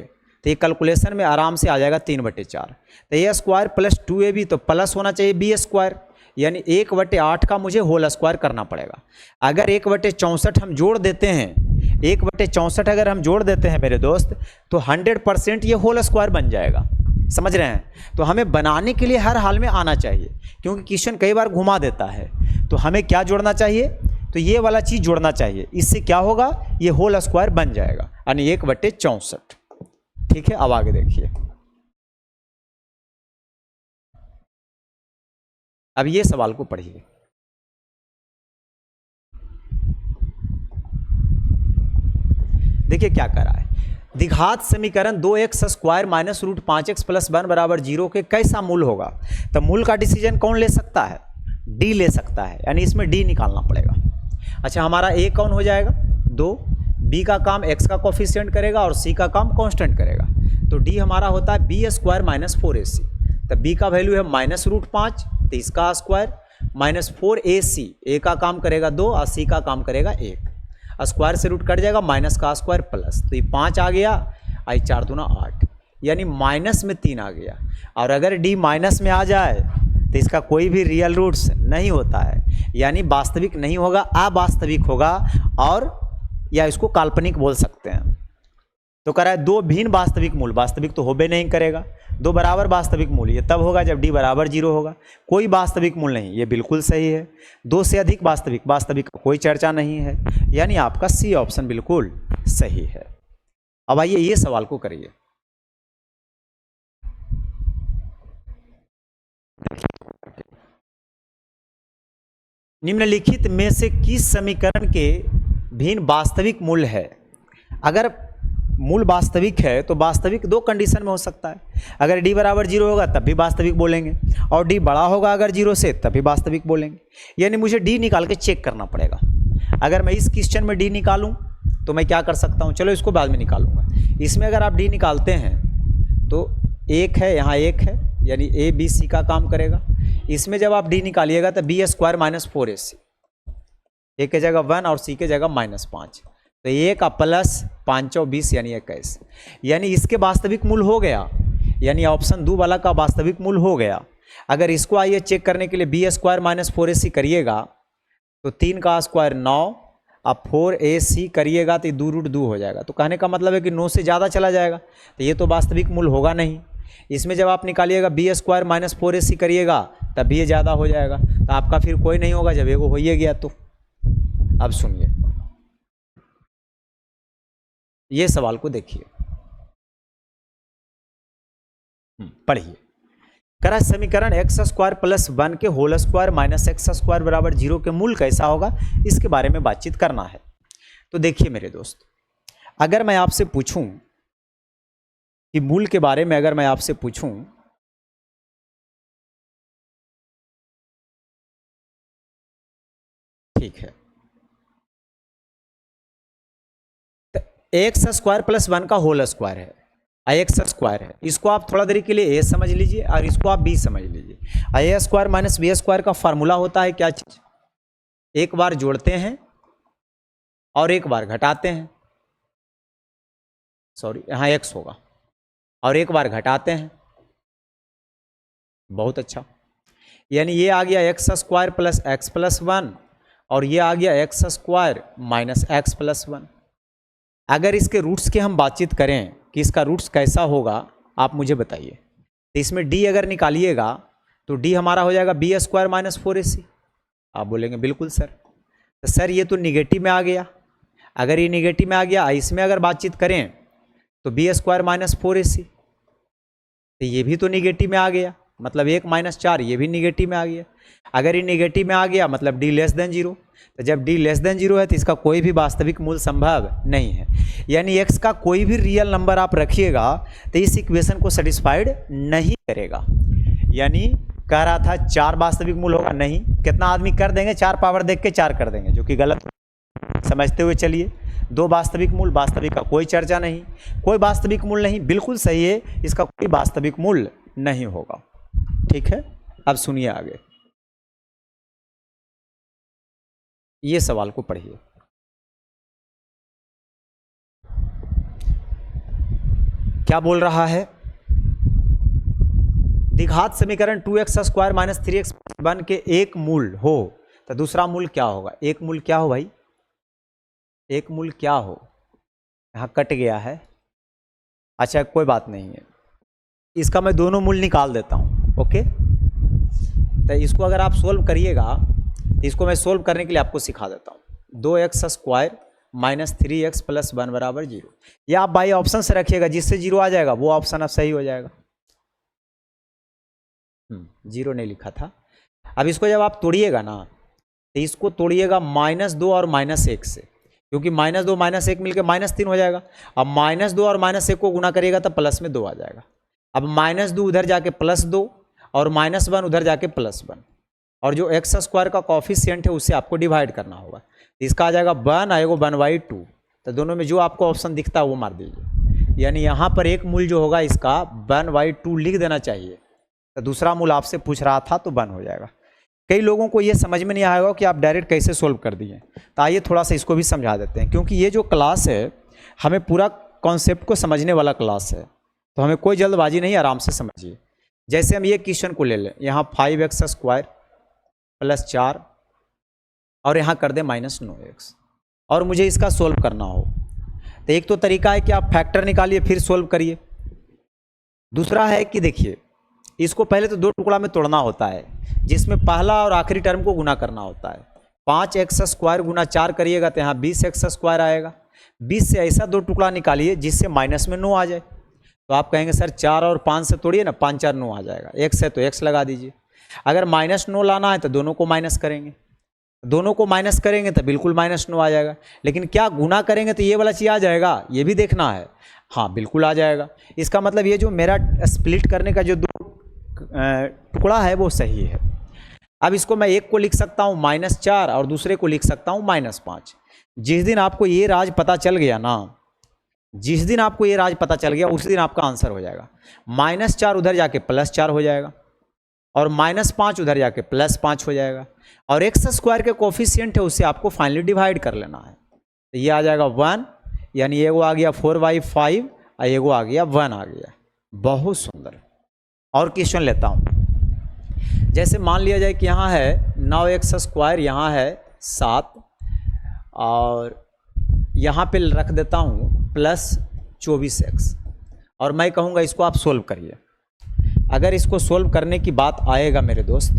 तो ये कैलकुलेशन में आराम से आ जाएगा 3/4। तो ए स्क्वायर प्लस 2ab तो प्लस होना चाहिए बी स्क्वायर, यानी 1/8 का मुझे होल स्क्वायर करना पड़ेगा। अगर 1/64 हम जोड़ देते हैं, 1/64 अगर हम जोड़ देते हैं मेरे दोस्त, तो 100% ये होल स्क्वायर बन जाएगा। समझ रहे हैं। तो हमें बनाने के लिए हर हाल में आना चाहिए, क्योंकि क्वेश्चन कई बार घुमा देता है। तो हमें क्या जोड़ना चाहिए, तो ये वाला चीज़ जोड़ना चाहिए। इससे क्या होगा, ये होल स्क्वायर बन जाएगा, यानी 1/64। ठीक है, अब आगे देखिए। अब ये सवाल को पढ़िए। देखिए क्या कह रहा है, द्विघात समीकरण 2x² माइनस √5x + 1 = 0 के कैसा मूल होगा। तो मूल का डिसीजन कौन ले सकता है, डी ले सकता है, यानी इसमें डी निकालना पड़ेगा। अच्छा, हमारा ए कौन हो जाएगा 2, बी का काम x का कोफिशिएंट करेगा और सी का काम कांस्टेंट करेगा। तो डी हमारा होता है b² - 4ac। तो b का वैल्यू है -√5, तो इसका स्क्वायर माइनस 4ac, ए का काम करेगा 2 और सी का काम करेगा 1। स्क्वायर से रूट कट जाएगा, माइनस का स्क्वायर प्लस, तो ये 5 आ गया, आई 4 दूना 8, यानी माइनस में 3 आ गया। और अगर डी माइनस में आ जाए तो इसका कोई भी रियल रूट्स नहीं होता है, यानी वास्तविक नहीं होगा, अवास्तविक होगा, और या इसको काल्पनिक बोल सकते हैं। तो कह रहा है 2 भिन्न वास्तविक मूल, वास्तविक तो होबे नहीं करेगा। 2 बराबर वास्तविक मूल ये तब होगा जब डी बराबर 0 होगा। कोई वास्तविक मूल नहीं, ये बिल्कुल सही है। 2 से अधिक वास्तविक, वास्तविक का कोई चर्चा नहीं है, यानी आपका सी ऑप्शन बिल्कुल सही है। अब आइए ये सवाल को करिए। निम्नलिखित में से किस समीकरण के भिन्न वास्तविक मूल है। अगर मूल वास्तविक है तो वास्तविक 2 कंडीशन में हो सकता है। अगर डी बराबर 0 होगा तब भी वास्तविक बोलेंगे, और डी बड़ा होगा अगर 0 से तब भी वास्तविक बोलेंगे। यानी मुझे डी निकाल के चेक करना पड़ेगा। अगर मैं इस क्वेश्चन में डी निकालूं तो मैं क्या कर सकता हूं, चलो इसको बाद में निकालूंगा। इसमें अगर आप डी निकालते हैं तो 1 है, यहाँ 1 है, यानी ए बी सी का काम करेगा। इसमें जब आप डी निकालिएगा तो b² - 4ac, ए के जगह 1 और सी के जगह -5, तो ए का प्लस 5 और 20 यानी 21, यानी इसके वास्तविक मूल हो गया, यानी ऑप्शन 2 वाला का वास्तविक मूल हो गया। अगर इसको आइए चेक करने के लिए b² - 4ac करिएगा तो 3 का स्क्वायर 9, अब 4ac करिएगा तो 2√2 हो जाएगा। तो कहने का मतलब है कि 9 से ज़्यादा चला जाएगा, तो ये तो वास्तविक मूल होगा नहीं। इसमें जब आप निकालिएगा b² - 4ac करिएगा तब भी ये ज़्यादा हो जाएगा, तो आपका फिर कोई नहीं होगा जब एगो हो ही गया। तो अब सुनिए, ये सवाल को देखिए, पढ़िए। करा समीकरण x² + 1 के होल स्क्वायर माइनस x² = 0 के मूल कैसा होगा, इसके बारे में बातचीत करना है। तो देखिए मेरे दोस्त, अगर मैं आपसे पूछूं कि मूल के बारे में अगर मैं आपसे पूछूं, ठीक है, तो एक्स स्क्वायर प्लस 1 का होल स्क्वायर है, एक्स स्क्वायर है, इसको आप थोड़ा देर के लिए ए समझ लीजिए और इसको आप बी समझ लीजिए। ए स्क्वायर माइनस बी स्क्वायर का फार्मूला होता है क्या चीज, एक बार जोड़ते हैं और एक बार घटाते हैं, सॉरी यहाँ एक्स होगा, और एक बार घटाते हैं। बहुत अच्छा, यानी ये आ गया x square plus x plus 1 और ये आ गया x square minus x plus 1। अगर इसके रूट्स की हम बातचीत करें कि इसका रूट्स कैसा होगा, आप मुझे बताइए। तो इसमें d अगर निकालिएगा तो d हमारा हो जाएगा बी स्क्वायर माइनस 4ac। आप बोलेंगे बिल्कुल सर, तो सर ये तो निगेटिव में आ गया। अगर ये निगेटिव में आ गया, इसमें अगर बातचीत करें तो बी स्क्वायर माइनस 4ac, तो ये भी तो निगेटिव में आ गया, मतलब 1 माइनस 4 ये भी निगेटिव में आ गया। अगर ये निगेटिव में आ गया मतलब d लेस देन 0, तो जब d लेस देन 0 है तो इसका कोई भी वास्तविक मूल संभव नहीं है। यानी x का कोई भी रियल नंबर आप रखिएगा तो इस इक्वेशन को सेटिस्फाइड नहीं करेगा। यानी कह रहा था 4 वास्तविक मूल होगा, नहीं, कितना आदमी कर देंगे 4 पावर देख के 4 कर देंगे, जो कि गलत, समझते हुए चलिए। 2 वास्तविक मूल, वास्तविक का कोई चर्चा नहीं, कोई वास्तविक मूल नहीं, बिल्कुल सही है, इसका कोई वास्तविक मूल नहीं होगा। ठीक है, अब सुनिए आगे, ये सवाल को पढ़िए। क्या बोल रहा है, द्विघात समीकरण 2x स्क्वायर माइनस 3x 1 के एक मूल हो तो दूसरा मूल क्या होगा। एक मूल क्या हो भाई, एक मूल क्या हो, यहाँ कट गया है, अच्छा कोई बात नहीं है, इसका मैं दोनों मूल निकाल देता हूँ। ओके, तो इसको अगर आप सोल्व करिएगा, इसको मैं सोल्व करने के लिए आपको सिखा देता हूँ। 2x square minus 3x plus 1 बराबर 0, या आप बाई ऑप्शन से रखिएगा, जिससे 0 आ जाएगा वो ऑप्शन अब सही हो जाएगा। 0 नहीं लिखा था। अब इसको जब आप तोड़िएगा ना, तो इसको तोड़िएगा -2 और -1 से, क्योंकि -2 -1 मिलकर -3 हो जाएगा। अब -2 और -1 को गुना करिएगा तो प्लस में 2 आ जाएगा। अब -2 उधर जाके +2 और -1 उधर जाके +1, और जो एक्स स्क्वायर का कॉफिशिएंट है उसे आपको डिवाइड करना होगा। इसका आ जाएगा 1 आएगा 1/2, तो दोनों में जो आपको ऑप्शन दिखता है वो मार दीजिए। यानी यहाँ पर एक मूल जो होगा इसका 1/2 लिख देना चाहिए, तो दूसरा मूल आपसे पूछ रहा था तो 1 हो जाएगा। कई लोगों को ये समझ में नहीं आएगा कि आप डायरेक्ट कैसे सोल्व कर दिए, तो आइए थोड़ा सा इसको भी समझा देते हैं, क्योंकि ये जो क्लास है हमें पूरा कॉन्सेप्ट को समझने वाला क्लास है, तो हमें कोई जल्दबाजी नहीं, आराम से समझिए। जैसे हम ये क्वेश्चन को ले लें, यहाँ 5x स्क्वायर प्लस 4 और यहाँ कर दें -9x, और मुझे इसका सोल्व करना हो, तो एक तो तरीका है कि आप फैक्टर निकालिए फिर सोल्व करिए। दूसरा है कि देखिए, इसको पहले तो 2 टुकड़ा में तोड़ना होता है, जिसमें पहला और आखिरी टर्म को गुना करना होता है। 5x स्क्वायर गुना 4 करिएगा तो यहाँ 20x स्क्वायर आएगा। 20 से ऐसा 2 टुकड़ा निकालिए जिससे माइनस में 9 आ जाए, तो आप कहेंगे सर 4 और 5 से तोड़िए ना, 5 4 9 आ जाएगा। x है तो x लगा दीजिए। अगर -9 लाना है तो दोनों को माइनस करेंगे, दोनों को माइनस करेंगे तो बिल्कुल -9 आ जाएगा। लेकिन क्या गुना करेंगे तो ये वाला चीज़ आ जाएगा, ये भी देखना है। हाँ बिल्कुल आ जाएगा। इसका मतलब ये जो मेरा स्प्लिट करने का जो 2 टुकड़ा है वो सही है। अब इसको मैं एक को लिख सकता हूँ -4 और दूसरे को लिख सकता हूँ -5। जिस दिन आपको ये राज पता चल गया ना, जिस दिन आपको ये राज पता चल गया उसी दिन आपका आंसर हो जाएगा। -4 उधर जाके +4 हो जाएगा और -5 उधर जाके +5 हो जाएगा, और एक्स स्क्वायर के कोफिशिएंट है उसे आपको फाइनली डिवाइड कर लेना है। तो ये आ जाएगा 1, यानी एगो आ गया 4/5 और एगो आ गया 1 आ गया। बहुत सुंदर। और क्वेश्चन लेता हूँ, जैसे मान लिया जाए कि यहाँ है 9x स्क्वायर, यहाँ है 7, और यहाँ पे रख देता हूँ +24x, और मैं कहूँगा इसको आप सोल्व करिए। अगर इसको सोल्व करने की बात आएगा मेरे दोस्त,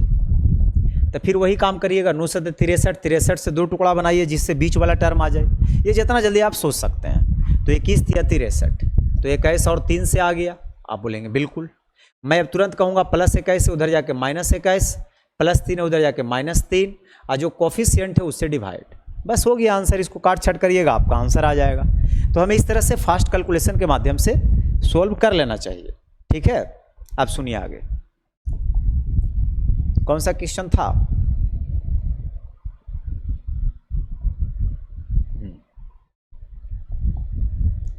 तो फिर वही काम करिएगा, 9 से 63, 63 से 2 टुकड़ा बनाइए जिससे बीच वाला टर्म आ जाए। ये जितना जल्दी आप सोच सकते हैं। तो 21 या 63, तो 21 और 3 से आ गया। आप बोलेंगे बिल्कुल। मैं अब तुरंत कहूँगा +21 उधर जाके -21, +3 उधर जाके -3, और जो कोफिशिएंट है उससे डिवाइड, बस हो गया आंसर। इसको काट छट करिएगा, आपका आंसर आ जाएगा। तो हमें इस तरह से फास्ट कैलकुलेशन के माध्यम से सोल्व कर लेना चाहिए। ठीक है, अब सुनिए आगे कौन सा क्वेश्चन था।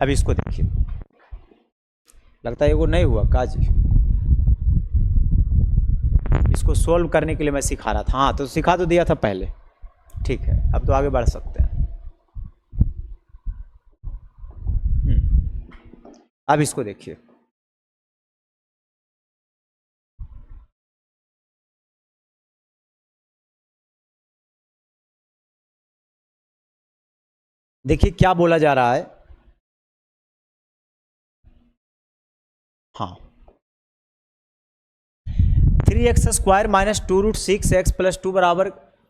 अब इसको देखिए, लगता है ये वो नहीं हुआ काजी, इसको सोल्व करने के लिए मैं सिखा रहा था। हाँ तो सिखा तो दिया था पहले, ठीक है, अब तो आगे बढ़ सकते हैं। अब इसको देखिए, देखिए क्या बोला जा रहा है। हाँ, 3x² माइनस 2√6x प्लस 2 बराबर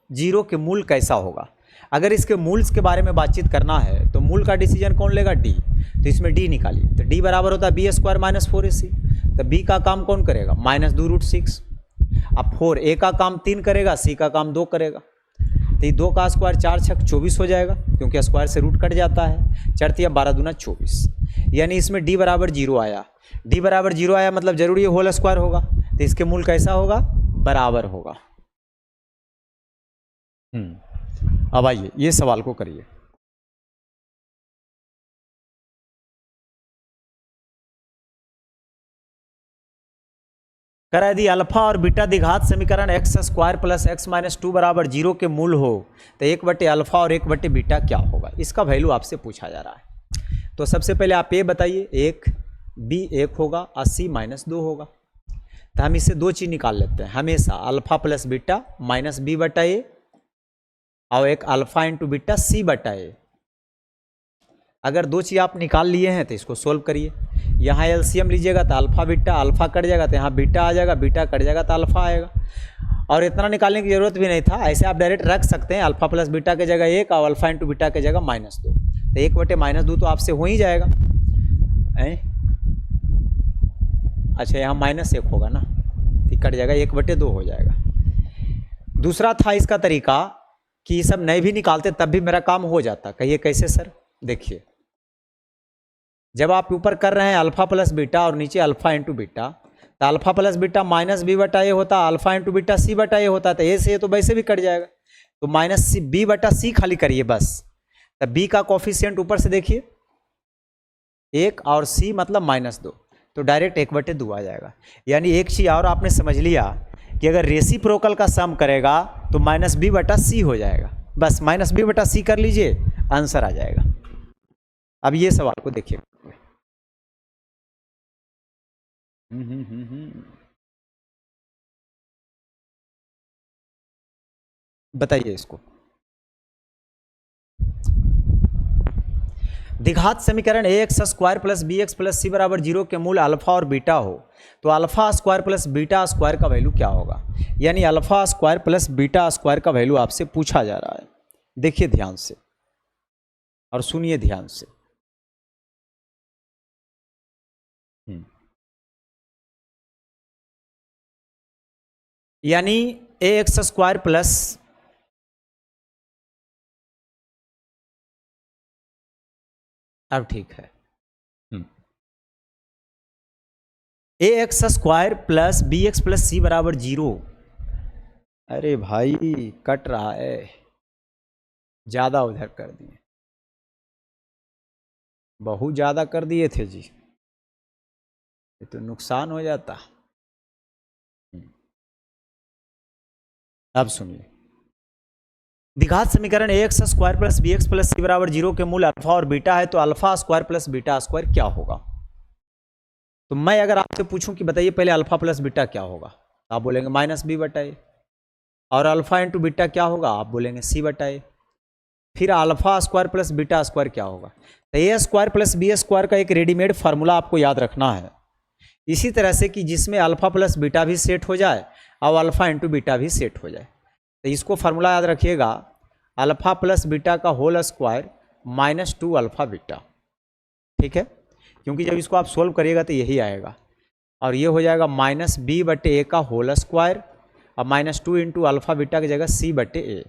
0 के मूल कैसा होगा। अगर इसके मूल्स के बारे में बातचीत करना है तो मूल का डिसीजन कौन लेगा, डी। तो इसमें डी निकालिए, तो डी बराबर होता है b² माइनस 4ac। तो बी का काम कौन करेगा, माइनस 2√6। अब 4 ए का काम 3 करेगा, सी का काम 2 करेगा। तो ये 2 का स्क्वायर 4 छक 24 हो जाएगा, क्योंकि स्क्वायर से रूट कट जाता है। 4 या 12 दूना 24, यानी इसमें डी बराबर 0 आया। डी बराबर 0 आया मतलब जरूरी है होल स्क्वायर होगा, तो इसके मूल कैसा होगा, बराबर होगा। अब आइए ये सवाल को करिए। कह रहा यदि अल्फा और बीटा द्विघात समीकरण x² प्लस x माइनस 2 बराबर 0 के मूल हो तो 1/, अल्फा और 1/, बीटा क्या होगा। इसका वैल्यू आपसे पूछा जा रहा है। तो सबसे पहले आप ये बताइए, 1 b 1 होगा और c माइनस 2 होगा। तो हम इससे दो चीज़ निकाल लेते हैं हमेशा, alpha plus beta minus b/a और एक अल्फा इंटू बीटा c/a। अगर दो चीज़ आप निकाल लिए हैं तो इसको सोल्व करिए। यहाँ एलसीएम लीजिएगा तो अल्फा बीटा, अल्फा कट जाएगा तो यहाँ बीटा आ जाएगा, बीटा कट जाएगा तो अल्फा आएगा। और इतना निकालने की जरूरत भी नहीं था, ऐसे आप डायरेक्ट रख सकते हैं, अल्फा प्लस बीटा की जगह 1 और अल्फा इंटू बीटा की जगह -2। तो 1/-2 तो आपसे हो ही जाएगा। अच्छा यहाँ -1 होगा ना, तो कट जाएगा, 1/2 हो जाएगा। दूसरा था इसका तरीका कि ये सब नहीं भी निकालते तब भी मेरा काम हो जाता। कहिए कैसे सर। देखिए, जब आप ऊपर कर रहे हैं अल्फा प्लस बीटा और नीचे अल्फा इंटू बीटा, तो alpha plus beta minus b/a होता, अल्फा इंटू बीटा c/a होता। तो ए से तो वैसे भी कट जाएगा, तो माइनस b/c खाली करिए बस। तो b का कोफिशिएंट ऊपर से देखिए 1 और c मतलब -2, तो डायरेक्ट 1/2 आ जाएगा। यानी एक चीज़ और आपने समझ लिया कि अगर रेसिप्रोकल का सम करेगा तो -b/c हो जाएगा, बस -b/c कर लीजिए, आंसर आ जाएगा। अब ये सवाल को देखिए, बताइए इसको। द्विघात समीकरण ax² plus bx plus c बराबर 0 के मूल अल्फा और बीटा हो तो alpha square plus beta square का वैल्यू क्या होगा। यानी alpha square plus beta square का वैल्यू आपसे पूछा जा रहा है। देखिए ध्यान से और सुनिए ध्यान से। यानी ax² प्लस अब ठीक है, ax² plus bx plus c बराबर 0। अरे भाई कट रहा है, ज़्यादा उधर कर दिए, बहुत ज़्यादा कर दिए थे जी, ये तो नुकसान हो जाता। अब सुनिए, द्विघात समीकरण ax² plus bx plus c बराबर 0 के मूल अल्फा और बीटा है तो alpha square plus beta square क्या होगा। तो मैं अगर आपसे पूछूं कि बताइए पहले अल्फा प्लस बीटा क्या होगा, तो आप बोलेंगे -b/a। और अल्फा इंटू बीटा क्या होगा, आप बोलेंगे c/a। फिर alpha square plus beta square क्या होगा। तो a² प्लस b² का एक रेडीमेड फार्मूला आपको याद रखना है, इसी तरह से कि जिसमें अल्फा प्लस बीटा भी सेट हो जाए और अल्फा इंटू बीटा भी सेट हो जाए। तो इसको फार्मूला याद रखिएगा, अल्फा प्लस बीटा का होल स्क्वायर -2 अल्फा बीटा। ठीक है, क्योंकि जब इसको आप सोल्व करिएगा तो यही आएगा, और ये हो जाएगा -b/a का होल स्क्वायर और -2 इंटू अल्फा बीटा की जगह c/a।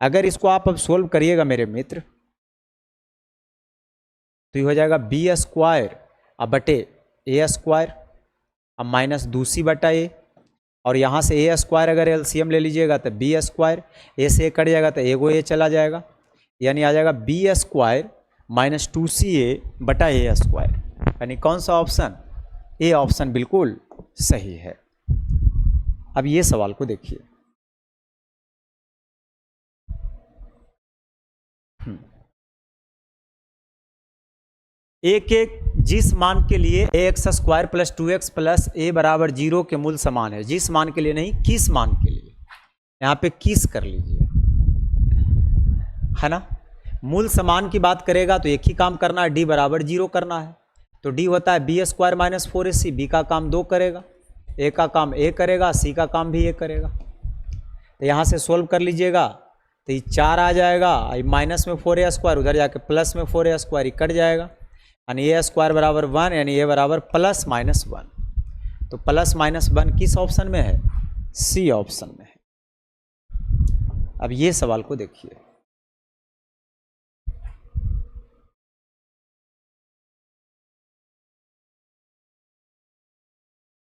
अगर इसको आप अब सोल्व करिएगा मेरे मित्र तो ये हो जाएगा b² अब बटे ए स्क्वायर, अब माइनस 2c बटा ए, और यहाँ से ए स्क्वायर अगर एलसीएम ले लीजिएगा तो बी स्क्वायर, ए से ए कट जाएगा तो एगो ए चला जाएगा, यानी आ जाएगा बी स्क्वायर माइनस 2ca बटा ए स्क्वायर। यानी कौन सा ऑप्शन? ए ऑप्शन बिल्कुल सही है। अब ये सवाल को देखिए, एक जिस मान के लिए x square plus 2x plus a बराबर 0 के मूल समान है, जिस मान के लिए नहीं, किस मान के लिए, यहाँ पे किस कर लीजिए, है ना। मूल समान की बात करेगा तो एक ही काम करना है, डी बराबर 0 करना है। तो डी होता है B square minus 4ac, B का काम 2 करेगा, ए का काम ए करेगा, सी का काम भी ए करेगा। तो यहाँ से सोल्व कर लीजिएगा तो ये 4 आ जाएगा, माइनस में 4a स्क्वायर, उधर जाके प्लस में 4a स्क्वायर कट जाएगा, यानी ए स्क्वायर बराबर 1, यानी ए बराबर प्लस माइनस 1। तो प्लस माइनस 1 किस ऑप्शन में है? सी ऑप्शन में है। अब ये सवाल को देखिए,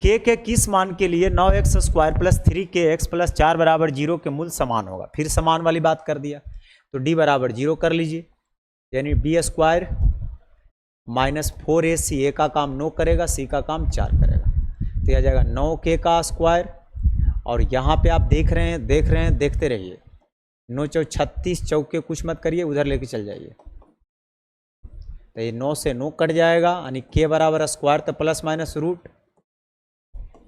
के किस मान के लिए 9x square plus 3kx plus 4 बराबर 0 के मूल समान होगा। फिर समान वाली बात कर दिया, तो डी बराबर 0 कर लीजिए, यानी बी स्क्वायर माइनस 4ac, ए का काम 9 करेगा, सी का काम 4 करेगा, तो आ जाएगा 9k का स्क्वायर। और यहाँ पे आप देख रहे हैं, देखते रहिए, 9 चौक 36, चौके कुछ मत करिए, उधर लेके चल जाइए, तो ये 9 से 9 कट जाएगा, यानी के बराबर स्क्वायर तो प्लस माइनस रूट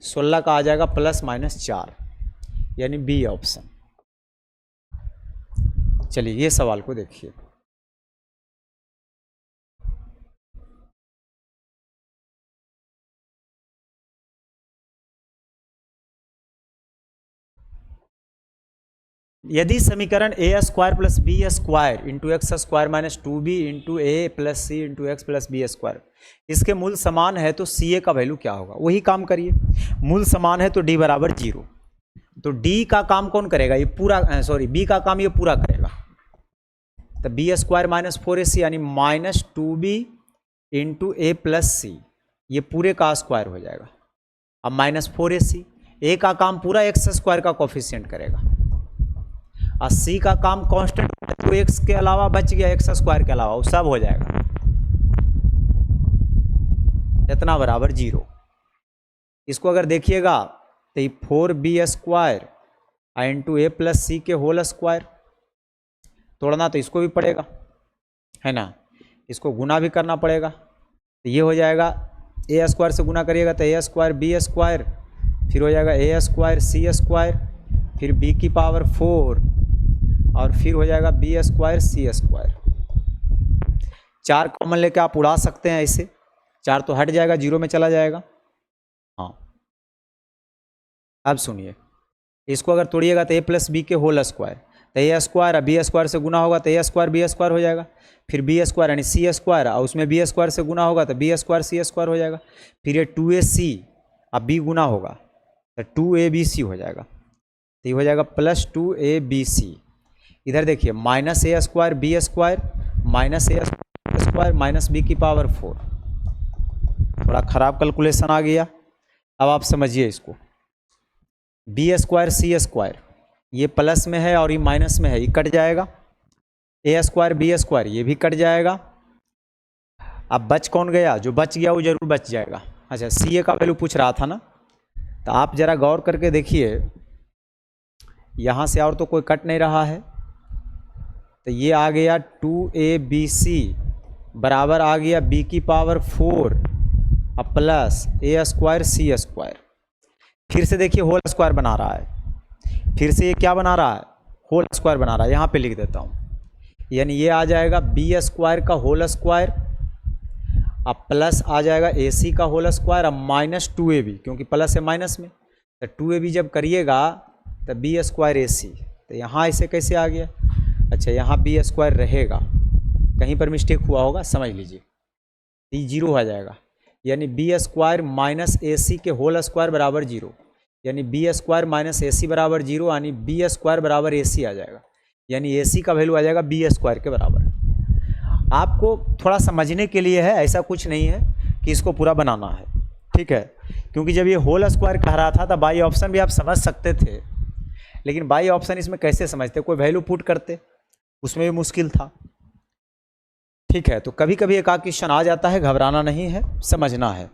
16 का आ जाएगा प्लस माइनस 4, यानी बी ऑप्शन। चलिए ये सवाल को देखिए, यदि समीकरण a square plus b square into x square minus 2b into a plus c into x plus b square इसके मूल समान है तो सी ए का वैल्यू क्या होगा? वही काम करिए, मूल समान है तो डी बराबर 0, तो डी का काम कौन करेगा? ये पूरा, सॉरी बी का काम ये पूरा करेगा, तो बी स्क्वायर माइनस 4ac यानी minus 2b into a plus सी, ये पूरे का स्क्वायर हो जाएगा। अब माइनस 4ac, ए का काम पूरा एक्स स्क्वायर का कोफिशिएंट करेगा, और सी का काम कांस्टेंट, तो एक्स के अलावा बच गया, एक्स स्क्वायर के अलावा वो सब हो जाएगा, इतना बराबर 0। इसको अगर देखिएगा तो 4b square into a plus सी के होल स्क्वायर, तोड़ना तो इसको भी पड़ेगा, है ना, इसको गुना भी करना पड़ेगा, तो ये हो जाएगा ए स्क्वायर से गुना करिएगा तो ए स्क्वायर बी स्क्वायर, फिर हो जाएगा ए स्क्वायर सी स्क्वायर, फिर बी की पावर 4, और फिर हो जाएगा बी स्क्वायर सी स्क्वायर। 4 कॉमन लेके आप उड़ा सकते हैं, ऐसे 4 तो हट जाएगा, 0 में चला जाएगा। हाँ अब सुनिए, इसको अगर तोड़िएगा तो ए प्लस बी के होल स्क्वायर, तो ए स्क्वायर और बी स्क्वायर से गुना होगा तो ए स्क्वायर बी स्क्वायर हो जाएगा, फिर बी स्क्वायर यानी सी स्क्वायर, और उसमें बी स्क्वायर से गुना होगा तो बी स्क्वायर सी स्क्वायर हो जाएगा, फिर ये 2ac अब बी गुना होगा तो 2abc हो जाएगा, तो ये हो जाएगा प्लस 2abc। इधर देखिए माइनस ए स्क्वायर बी स्क्वायर माइनस ए स्क्वायर माइनस बी की पावर 4, थोड़ा खराब कैलकुलेशन आ गया। अब आप समझिए इसको, बी स्क्वायर सी स्क्वायर ये प्लस में है और ये माइनस में है, ये कट जाएगा, ए स्क्वायर बी स्क्वायर ये भी कट जाएगा। अब बच कौन गया? जो बच गया वो जरूर बच जाएगा। अच्छा सी ए का वैल्यू पूछ रहा था ना, तो आप जरा गौर करके देखिए, यहाँ से और तो कोई कट नहीं रहा है, तो ये आ गया 2abc बराबर आ गया b की पावर 4 अब प्लस ए स्क्वायर सी स्क्वायर। फिर से देखिए होल स्क्वायर बना रहा है, फिर से ये क्या बना रहा है? होल स्क्वायर बना रहा है। यहाँ पे लिख देता हूँ, यानी ये आ जाएगा बी स्क्वायर का होल स्क्वायर अब प्लस आ जाएगा ए सी का होल स्क्वायर अब माइनस 2ab, क्योंकि प्लस है माइनस में, तो 2ab जब करिएगा तो बी स्क्वायर ए सी, तो यहाँ इसे कैसे आ गया? अच्छा यहाँ बी स्क्वायर रहेगा, कहीं पर मिस्टेक हुआ होगा, समझ लीजिए, ये 0 आ जाएगा, यानी बी स्क्वायर माइनस ए सी के होल स्क्वायर बराबर 0, यानी बी स्क्वायर माइनस ए सी बराबर 0, यानी बी स्क्वायर बराबर ए सी आ जाएगा, यानी ए सी का वैल्यू आ जाएगा बी स्क्वायर के बराबर। आपको थोड़ा समझने के लिए है, ऐसा कुछ नहीं है, कि इसको पूरा बनाना है, ठीक है। क्योंकि जब ये होल स्क्वायर कह रहा था तब बाई ऑप्शन भी आप समझ सकते थे, लेकिन बाई ऑप्शन इसमें कैसे समझते, कोई वैल्यू पुट करते, उसमें भी मुश्किल था, ठीक है। तो कभी कभी एक आध क्वेश्चन आ जाता है, घबराना नहीं है, समझना है।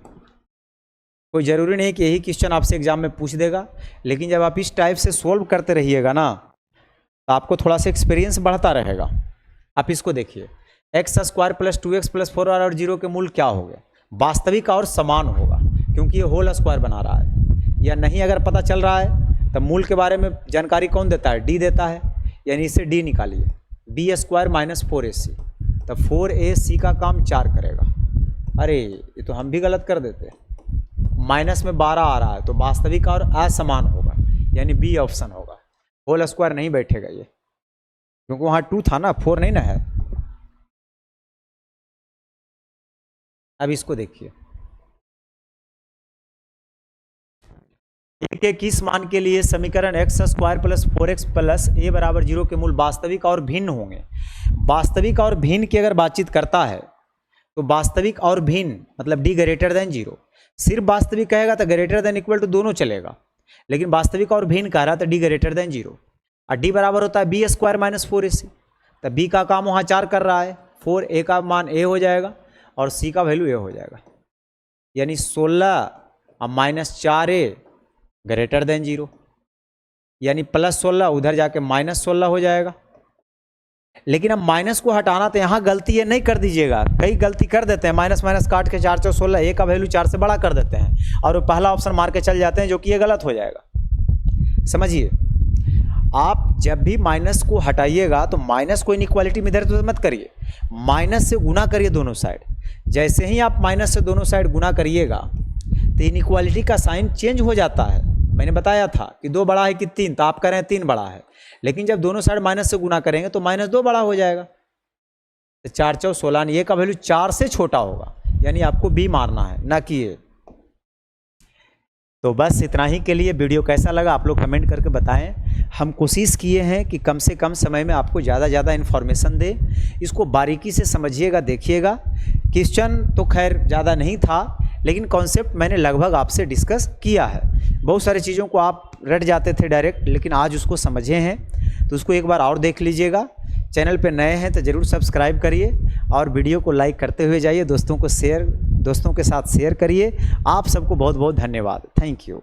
कोई ज़रूरी नहीं कि यही क्वेश्चन आपसे एग्जाम में पूछ देगा, लेकिन जब आप इस टाइप से सोल्व करते रहिएगा ना तो आपको थोड़ा सा एक्सपीरियंस बढ़ता रहेगा। आप इसको देखिए, x square plus 2x plus 4y और 0 के मूल क्या हो गए, वास्तविक और समान होगा, क्योंकि ये होल स्क्वायर बना रहा है। या नहीं अगर पता चल रहा है तब मूल के बारे में जानकारी कौन देता है, डी देता है, यानी इसे डी निकालिए, बी स्क्वायर माइनस 4ac, तब 4ac का काम 4 करेगा। अरे ये तो हम भी गलत कर देते, माइनस में 12 आ रहा है तो वास्तविक और असमान होगा, यानी बी ऑप्शन होगा, होल स्क्वायर नहीं बैठेगा ये, क्योंकि वहाँ 2 था ना, 4 नहीं ना है। अब इसको देखिए, ए के किस मान के लिए समीकरण x square plus 4x plus a बराबर 0 के मूल वास्तविक और भिन्न होंगे। वास्तविक और भिन्न की अगर बातचीत करता है तो वास्तविक और भिन्न मतलब डी ग्रेटर देन 0, सिर्फ वास्तविक कहेगा तो ग्रेटर देन इक्वल टू दोनों चलेगा, लेकिन वास्तविक और भिन्न कह रहा तो डी ग्रेटर देन 0, और डी बराबर होता है बी स्क्वायर माइनस 4ac, तब बी का काम वहाँ 4 कर रहा है, 4a का मान a हो जाएगा और c का वैल्यू a हो जाएगा, यानी 16 और माइनस 4a ग्रेटर देन 0, यानी प्लस 16 उधर जाके माइनस 16 हो जाएगा। लेकिन अब माइनस को हटाना तो यहाँ गलती ये नहीं कर दीजिएगा, कई गलती कर देते हैं, माइनस माइनस काट के 4 4 16, ए का वैल्यू 4 से बड़ा कर देते हैं और वो पहला ऑप्शन मार के चल जाते हैं, जो कि ये गलत हो जाएगा। समझिए, आप जब भी माइनस को हटाइएगा तो माइनस को इनइक्वालिटी में इधर तो मत करिए, माइनस से गुना करिए दोनों साइड। जैसे ही आप माइनस से दोनों साइड गुना करिएगा तो इनइक्वालिटी का साइन चेंज हो जाता है। मैंने बताया था कि 2 बड़ा है कि 3, तो आप कह रहे हैं 3 बड़ा है, लेकिन जब दोनों साइड माइनस से गुना करेंगे तो -2 बड़ा हो जाएगा। तो 4 4 16, ये का वैल्यू 4 से छोटा होगा, यानी आपको बी मारना है, ना कि ए। तो बस इतना ही के लिए। वीडियो कैसा लगा आप लोग कमेंट करके बताएं। हम कोशिश किए हैं कि कम से कम समय में आपको ज़्यादा इन्फॉर्मेशन दे, इसको बारीकी से समझिएगा, देखिएगा। क्वेश्चन तो खैर ज़्यादा नहीं था, लेकिन कॉन्सेप्ट मैंने लगभग आपसे डिस्कस किया है। बहुत सारी चीज़ों को आप रट जाते थे डायरेक्ट, लेकिन आज उसको समझे हैं, तो उसको एक बार और देख लीजिएगा। चैनल पे नए हैं तो ज़रूर सब्सक्राइब करिए और वीडियो को लाइक करते हुए जाइए, दोस्तों के साथ शेयर करिए। आप सबको बहुत बहुत धन्यवाद। Thank you.